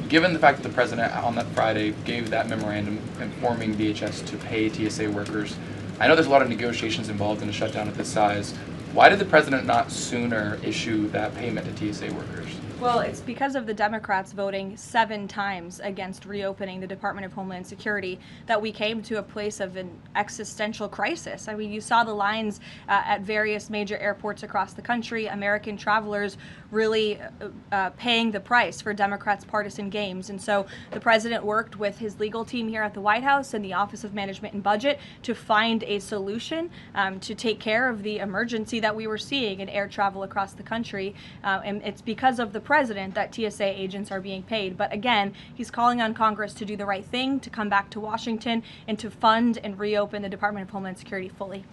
given the fact that the president on that Friday gave that memorandum informing DHS to pay TSA workers, I know there's a lot of negotiations involved in a shutdown of this size. Why did the president not sooner issue that payment to TSA workers? Well, it's because of the Democrats voting 7 times against reopening the Department of Homeland Security that we came to a place of an existential crisis. I mean, you saw the lines at various major airports across the country, American travelers really paying the price for Democrats' partisan games. And so the president worked with his legal team here at the White House and the Office of Management and Budget to find a solution to take care of the emergency that we were seeing in air travel across the country. And it's because of the president that TSA agents are being paid. But again, he's calling on Congress to do the right thing, to come back to Washington, and to fund and reopen the Department of Homeland Security fully.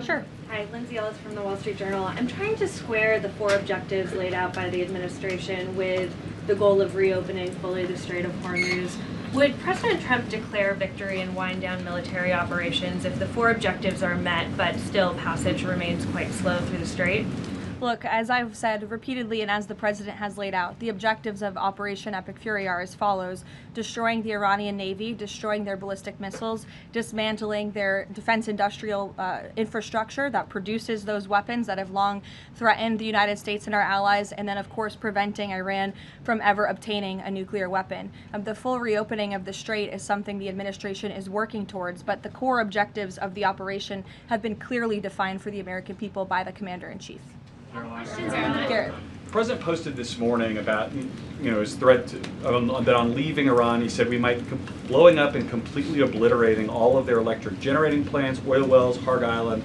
Sure. Hi, Lindsay Ellis from the Wall Street Journal. I'm trying to square the 4 objectives laid out by the administration with the goal of reopening fully the Strait of Hormuz. Would President Trump declare victory and wind down military operations if the 4 objectives are met but still passage remains quite slow through the strait? Look, as I've said repeatedly and as the president has laid out, the objectives of Operation Epic Fury are as follows: destroying the Iranian Navy, destroying their ballistic missiles, dismantling their defense industrial infrastructure that produces those weapons that have long threatened the United States and our allies, and then, of course, preventing Iran from ever obtaining a nuclear weapon. The full reopening of the Strait is something the administration is working towards, but the core objectives of the operation have been clearly defined for the American people by the Commander-in-Chief. Garrett. The President posted this morning about, his threat that on leaving Iran, he said we might blowing up and completely obliterating all of their electric generating plants, oil wells, Harg Island,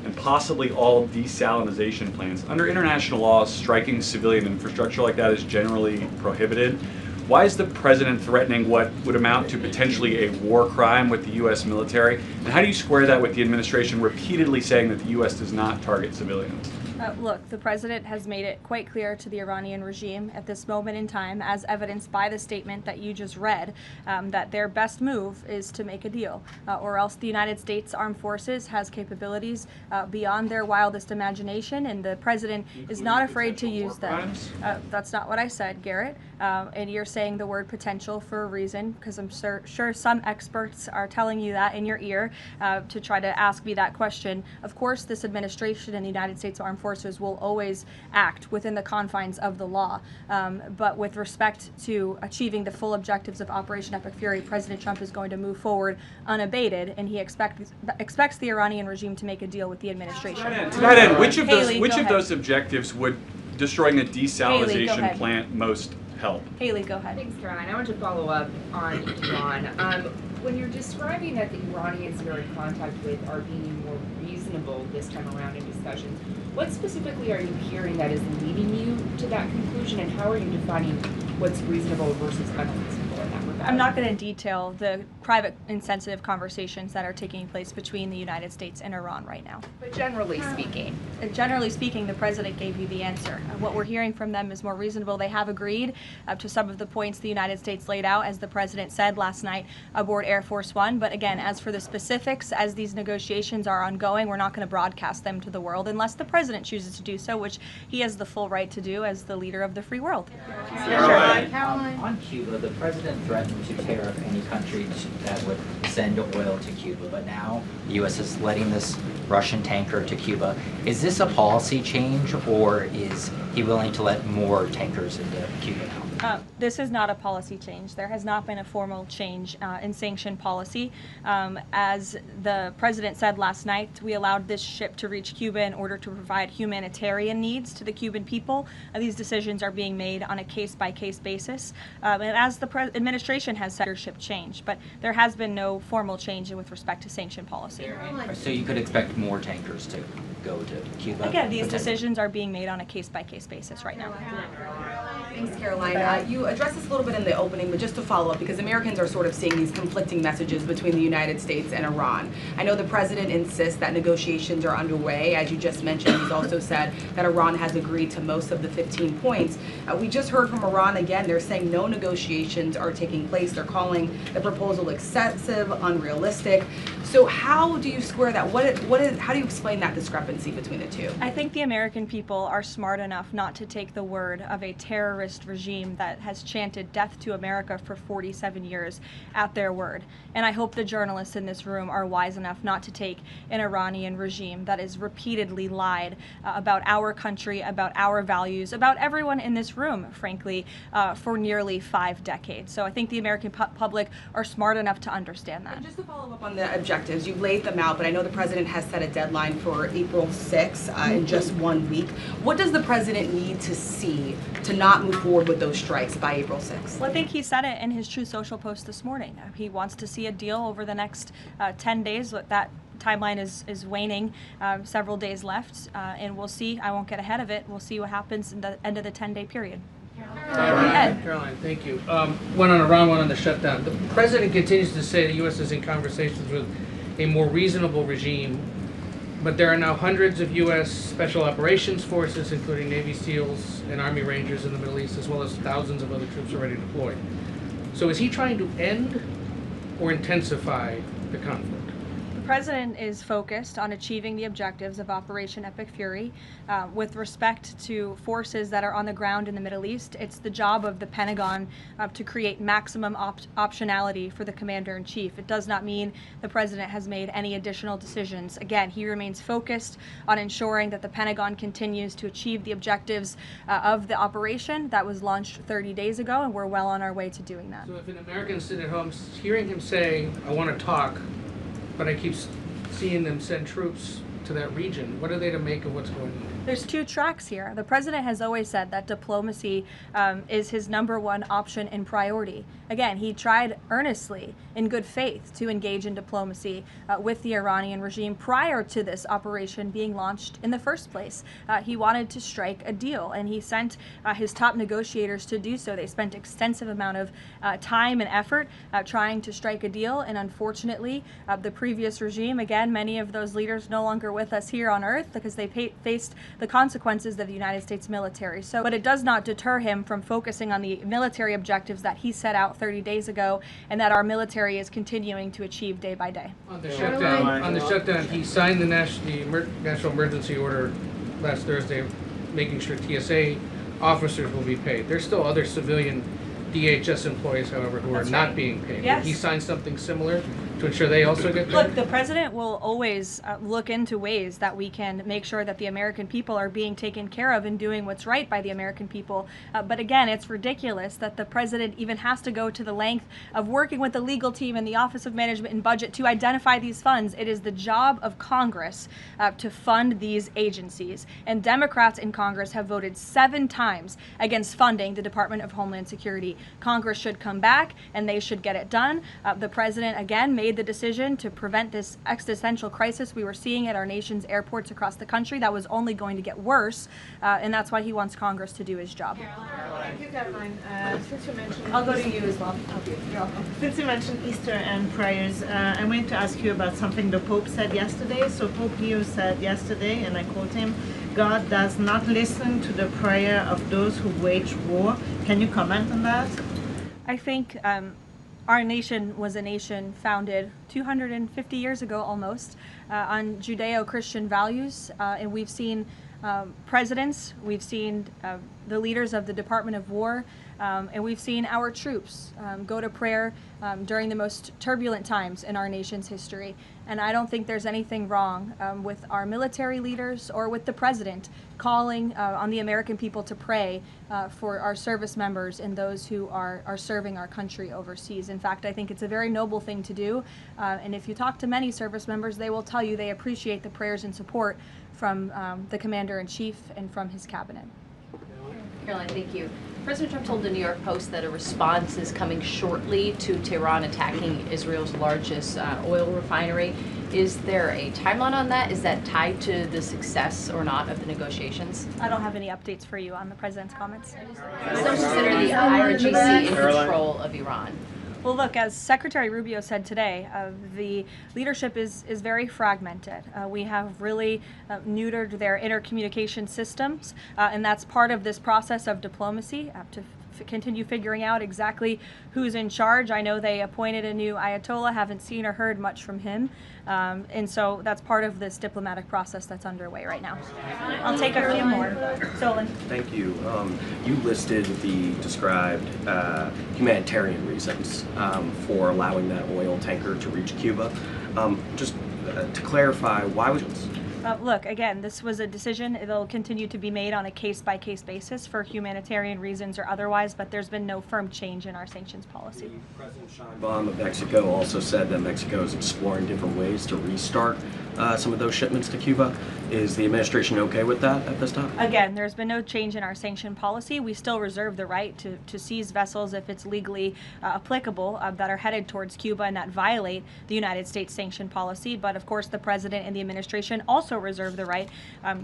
and possibly all desalinization plants. Under international law, striking civilian infrastructure like that is generally prohibited. Why is the President threatening what would amount to potentially a war crime with the U.S. military? And how do you square that with the administration repeatedly saying that the U.S. does not target civilians? Look, the president has made it quite clear to the Iranian regime at this moment in time, as evidenced by the statement that you just read, that their best move is to make a deal, or else the United States Armed Forces has capabilities beyond their wildest imagination, and the president is not afraid to use them. That's not what I said, Garrett, and you're saying the word potential for a reason, because I'm sure some experts are telling you that in your ear to try to ask me that question. Of course, this administration and the United States Armed Forces will always act within the confines of the law. But with respect to achieving the full objectives of Operation Epic Fury, President Trump is going to move forward unabated, and he expects the Iranian regime to make a deal with the administration. To that end, which of those objectives would destroying a desalinization plant most help? Haley, go ahead. Thanks, Caroline. I want to follow up on Iran. When you're describing that the Iranians you're in contact with are being more reasonable this time around in discussions, what specifically are you hearing that is leading you to that conclusion, and how are you defining what's reasonable versus unreasonable in that regard? I'm not going to detail the private and sensitive conversations that are taking place between the United States and Iran right now. But generally speaking? Generally speaking, the president gave you the answer. What we're hearing from them is more reasonable. They have agreed to some of the points the United States laid out, as the president said last night aboard Air Force One. But again, as for the specifics, as these negotiations are ongoing, we're not going to broadcast them to the world unless the president chooses to do so, which he has the full right to do as the leader of the free world. Caroline. On Cuba, the president threatened to tariff any country that would send oil to Cuba, but now the U.S. is letting this Russian tanker to Cuba. Is this a policy change, or is he willing to let more tankers into Cuba now? This is not a policy change. There has not been a formal change in sanction policy. As the president said last night, we allowed this ship to reach Cuba in order to provide humanitarian needs to the Cuban people. These decisions are being made on a case-by-case basis. And as the administration has said, leadership change, but there has been no formal change with respect to sanction policy. So you could expect more tankers to go to Cuba? Again, these decisions are being made on a case-by-case basis right now. Thanks, Caroline. You addressed this a little bit in the opening, but just to follow up, because Americans are sort of seeing these conflicting messages between the United States and Iran. I know the president insists that negotiations are underway. As you just mentioned, he's also said that Iran has agreed to most of the 15 points. We just heard from Iran again. They're saying no negotiations are taking place. They're calling the proposal excessive, unrealistic. So how do you square that? How do you explain that discrepancy between the two? I think the American people are smart enough not to take the word of a terrorist regime that has chanted death to America for 47 years at their word. And I hope the journalists in this room are wise enough not to take an Iranian regime that has repeatedly lied about our country, about our values, about everyone in this room, frankly, for nearly 5 decades. So I think the American public are smart enough to understand that. And just to follow up on the objectives, you laid them out, but I know the president has set a deadline for April 6th in just 1 week. What does the president need to see to not move forward with those strikes by April 6th? Well, I think he said it in his Truth Social post this morning. He wants to see a deal over the next 10 days. That timeline is waning, several days left, and we'll see. I won't get ahead of it. We'll see what happens in the end of the 10-day period. Caroline, thank you. One on Iran, one on the shutdown. The president continues to say the U.S. is in conversations with a more reasonable regime, but there are now hundreds of U.S. Special Operations Forces, including Navy SEALs and Army Rangers in the Middle East, as well as thousands of other troops already deployed. So is he trying to end or intensify the conflict? The president is focused on achieving the objectives of Operation Epic Fury. With respect to forces that are on the ground in the Middle East, it's the job of the Pentagon to create maximum optionality for the commander-in-chief. It does not mean the president has made any additional decisions. Again, he remains focused on ensuring that the Pentagon continues to achieve the objectives of the operation that was launched 30 days ago, and we're well on our way to doing that. So if an American sit at home hearing him say, I want to talk, but I keep seeing them send troops to that region, what are they to make of what's going on? There's two tracks here. The president has always said that diplomacy is his #1 option and priority. Again, he tried earnestly, in good faith, to engage in diplomacy with the Iranian regime prior to this operation being launched in the first place. He wanted to strike a deal, and he sent his top negotiators to do so. They spent extensive amount of time and effort trying to strike a deal, and unfortunately, the previous regime, again, many of those leaders no longer with us here on Earth because they faced the consequences of the United States military. So, but it does not deter him from focusing on the military objectives that he set out 30 days ago and that our military is continuing to achieve day by day. On the shutdown, he signed the national emergency order last Thursday, making sure TSA officers will be paid. There's still other civilian DHS employees, however, who are not being paid. Yes. He signed something similar to ensure they also get paid? Look, the president will always look into ways that we can make sure that the American people are being taken care of and doing what's right by the American people. But again, it's ridiculous that the president even has to go to the length of working with the legal team and the Office of Management and Budget to identify these funds. It is the job of Congress to fund these agencies. And Democrats in Congress have voted 7 times against funding the Department of Homeland Security. Congress should come back and they should get it done. The president, again, made the decision to prevent this existential crisis we were seeing at our nation's airports across the country that was only going to get worse, and that's why he wants Congress to do his job. Thank you, Karoline. Since you mentioned I'll go to you as well. You're welcome. Since you mentioned Easter and prayers, I wanted to ask you about something the Pope said yesterday. So Pope Leo said yesterday, and I quote him, "God does not listen to the prayer of those who wage war." Can you comment on that? I think our nation was a nation founded 250 years ago almost on Judeo-Christian values, and we've seen presidents, we've seen the leaders of the Department of War, and we've seen our troops go to prayer during the most turbulent times in our nation's history. And I don't think there's anything wrong with our military leaders or with the president calling on the American people to pray for our service members and those who are serving our country overseas. In fact, I think it's a very noble thing to do. And if you talk to many service members, they will tell you they appreciate the prayers and support from the Commander-in-Chief and from his cabinet. Karoline, thank you. President Trump told the New York Post that a response is coming shortly to Tehran attacking Israel's largest oil refinery. Is there a timeline on that? Is that tied to the success or not of the negotiations? I don't have any updates for you on the president's comments. Does it consider the IRGC in control of Iran? Well, look, as Secretary Rubio said today, the leadership is very fragmented. We have really neutered their intercommunication systems, and that's part of this process of diplomacy to continue figuring out exactly who's in charge. I know they appointed a new Ayatollah, haven't seen or heard much from him, and so that's part of this diplomatic process that's underway right now. I'll take a few more. Solon. Thank you. You listed the described humanitarian reasons for allowing that oil tanker to reach Cuba. Just to clarify, why would Look, again, this was a decision. It'll continue to be made on a case-by-case basis for humanitarian reasons or otherwise, but there's been no firm change in our sanctions policy. President Sheinbaum of Mexico also said that Mexico is exploring different ways to restart some of those shipments to Cuba. Is the administration okay with that at this time? Again, there's been no change in our sanction policy. We still reserve the right to seize vessels if it's legally applicable that are headed towards Cuba and that violate the United States sanction policy. But of course, the president and the administration also reserve the right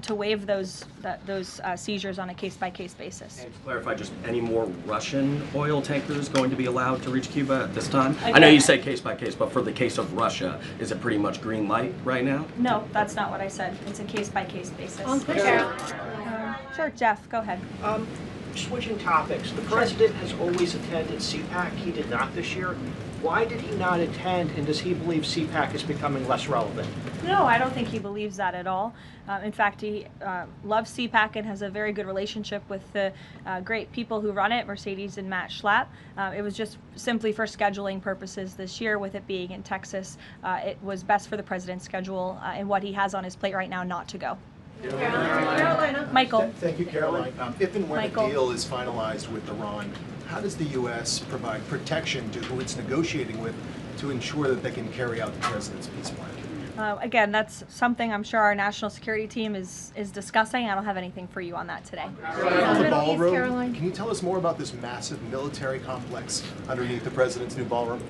to waive those seizures on a case-by-case basis. And to clarify, just any more Russian oil tankers going to be allowed to reach Cuba at this time? Again, I know you say case-by-case, but for the case of Russia, is it pretty much green light right now? No, that's not what I said. It's a case-by-case basis. Sure, Jeff, go ahead. switching topics, the president has always attended CPAC. He did not this year. Why did he not attend, and does he believe CPAC is becoming less relevant? No, I don't think he believes that at all. In fact, he loves CPAC and has a very good relationship with the great people who run it, Mercedes and Matt Schlapp. It was just simply for scheduling purposes this year, with it being in Texas. It was best for the president's schedule and what he has on his plate right now not to go. Carolina. Michael. Thank you, Caroline. If and when Michael. a deal is finalized with Iran, how does the U.S. provide protection to who it's negotiating with to ensure that they can carry out the president's peace plan? Again, that's something I'm sure our national security team is discussing. I don't have anything for you on that today. On the ballroom, can you tell us more about this massive military complex underneath the president's new ballroom?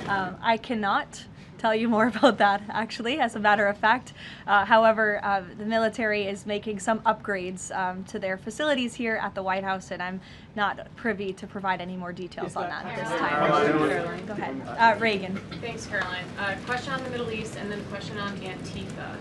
I cannot tell you more about that, actually, as a matter of fact. However, the military is making some upgrades to their facilities here at the White House, and I'm not privy to provide any more details on that at this time. Caroline, go ahead. Reagan. Thanks, Caroline. Question on the Middle East and then a question on Antifa.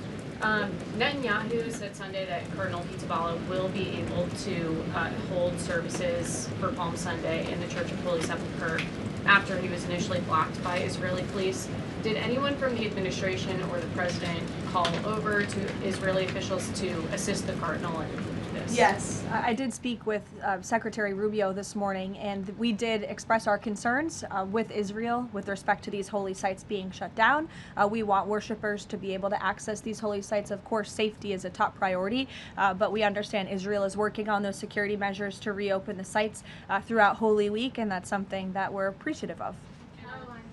Netanyahu said Sunday that Cardinal Pizzaballa will be able to hold services for Palm Sunday in the Church of Holy Sepulchre after he was initially blocked by Israeli police. Did anyone from the administration or the president call over to Israeli officials to assist the cardinal in this? Yes, I did speak with Secretary Rubio this morning, and we did express our concerns with Israel with respect to these holy sites being shut down. We want worshipers to be able to access these holy sites. Of course, safety is a top priority, but we understand Israel is working on those security measures to reopen the sites throughout Holy Week, and that's something that we're appreciative of.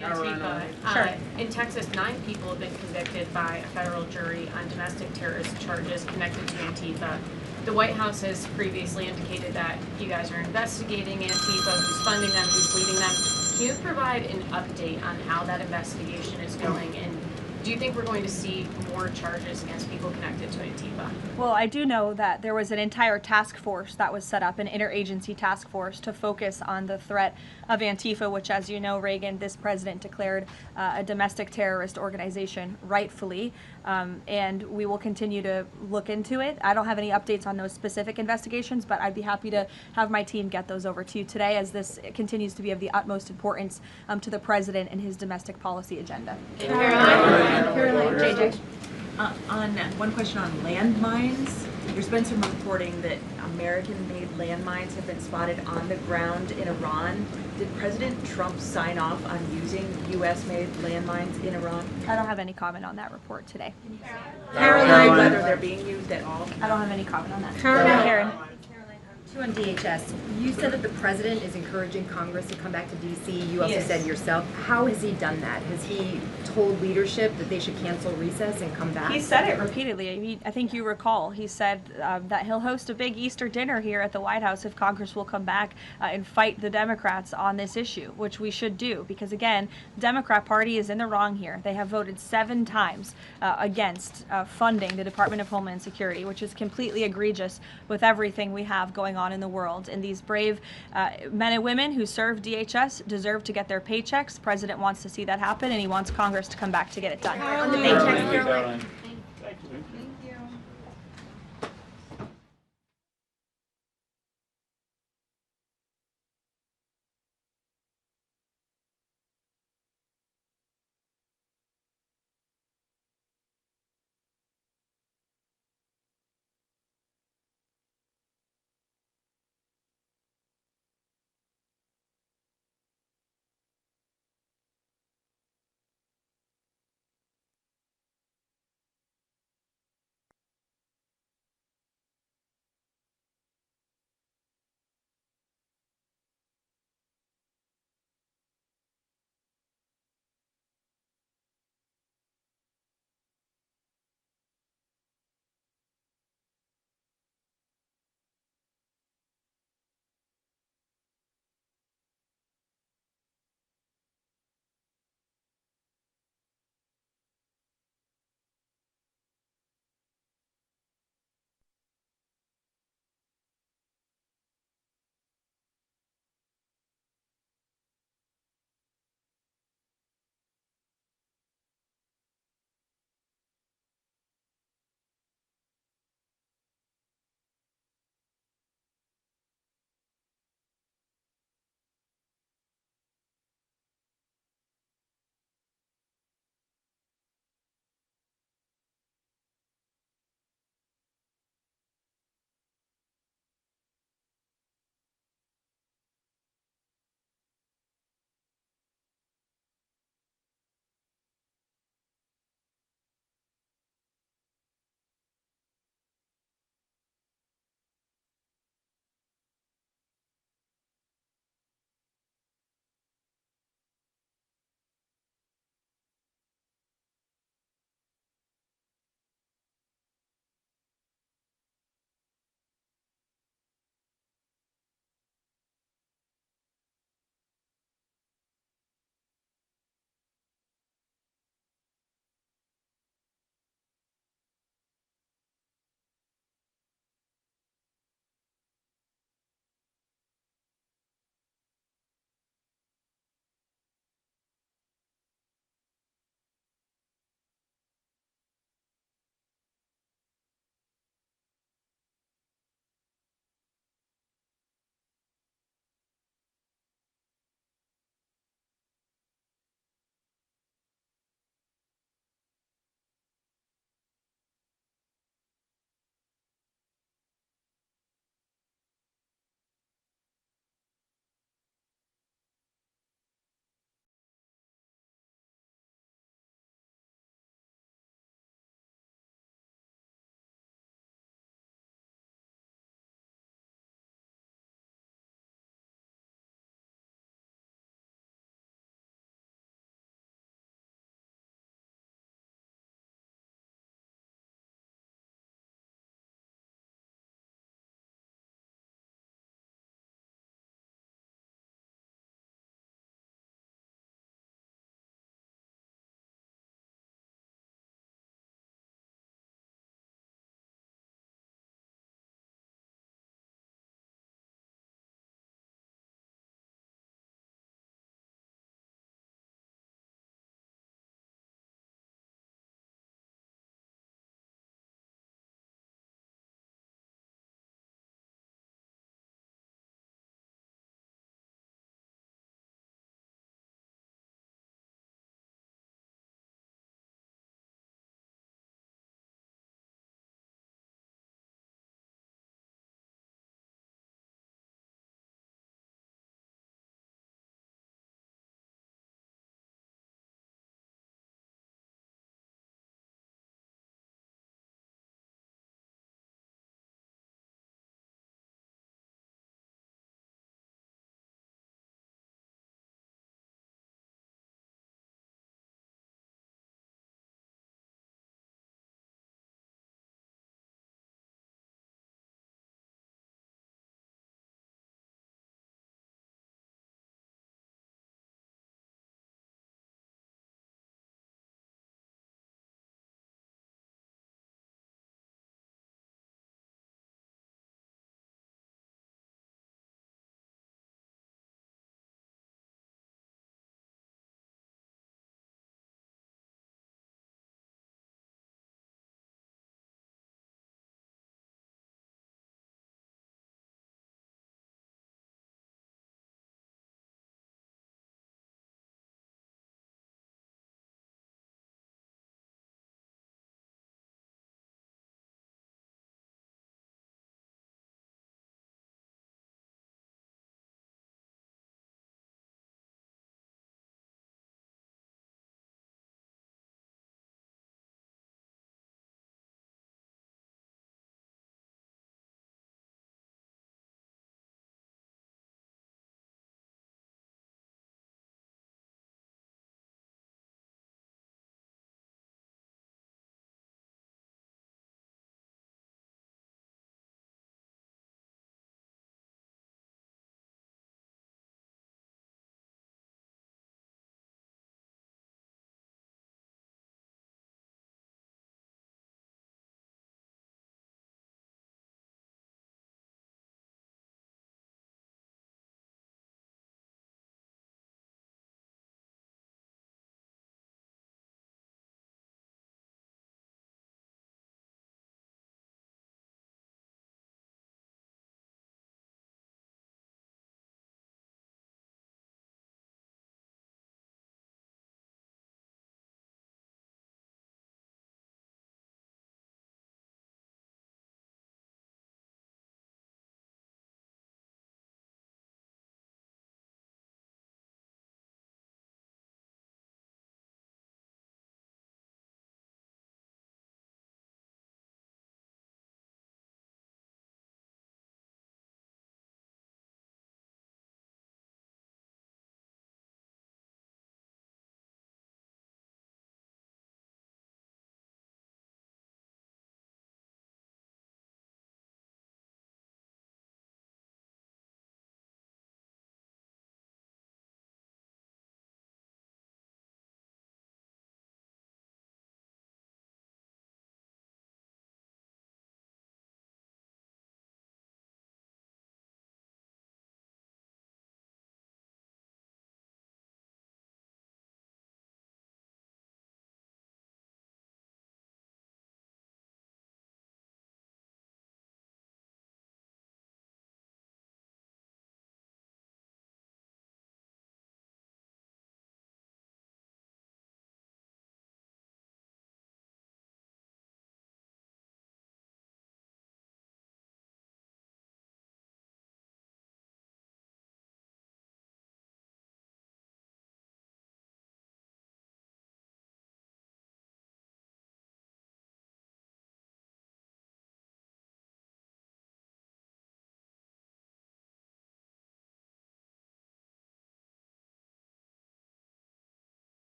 Antifa. Sure. In Texas, 9 people have been convicted by a federal jury on domestic terrorist charges connected to Antifa. The White House has previously indicated that you guys are investigating Antifa, who's funding them, who's leading them. Can you provide an update on how that investigation is going, and do you think we're going to see more charges against people connected to Antifa? Well, I do know that there was an entire task force that was set up, an interagency task force to focus on the threat of Antifa, which, as you know, Reagan, this president declared a domestic terrorist organization, rightfully, and we will continue to look into it. I don't have any updates on those specific investigations, but I'd be happy to have my team get those over to you today, as this continues to be of the utmost importance to the president and his domestic policy agenda. Caroline. JJ. On one question on landmines, there's been some reporting that American-made landmines have been spotted on the ground in Iran. Did President Trump sign off on using U.S.-made landmines in Iran? I don't have any comment on that report today. Caroline, whether they're being used at all? I don't have any comment on that. Karen. Two on DHS. You said that the president is encouraging Congress to come back to D.C. You also said yourself. How has he done that? Has he told leadership that they should cancel recess and come back? He said it repeatedly. I think you recall. He said that he'll host a big Easter dinner here at the White House if Congress will come back and fight the Democrats on this issue, which we should do, because, again, the Democrat Party is in the wrong here. They have voted 7 times against funding the Department of Homeland Security, which is completely egregious with everything we have going on in the world. And these brave men and women who serve DHS deserve to get their paychecks. The president wants to see that happen, and he wants Congress to come back to get it done. On the paychecks, Caroline.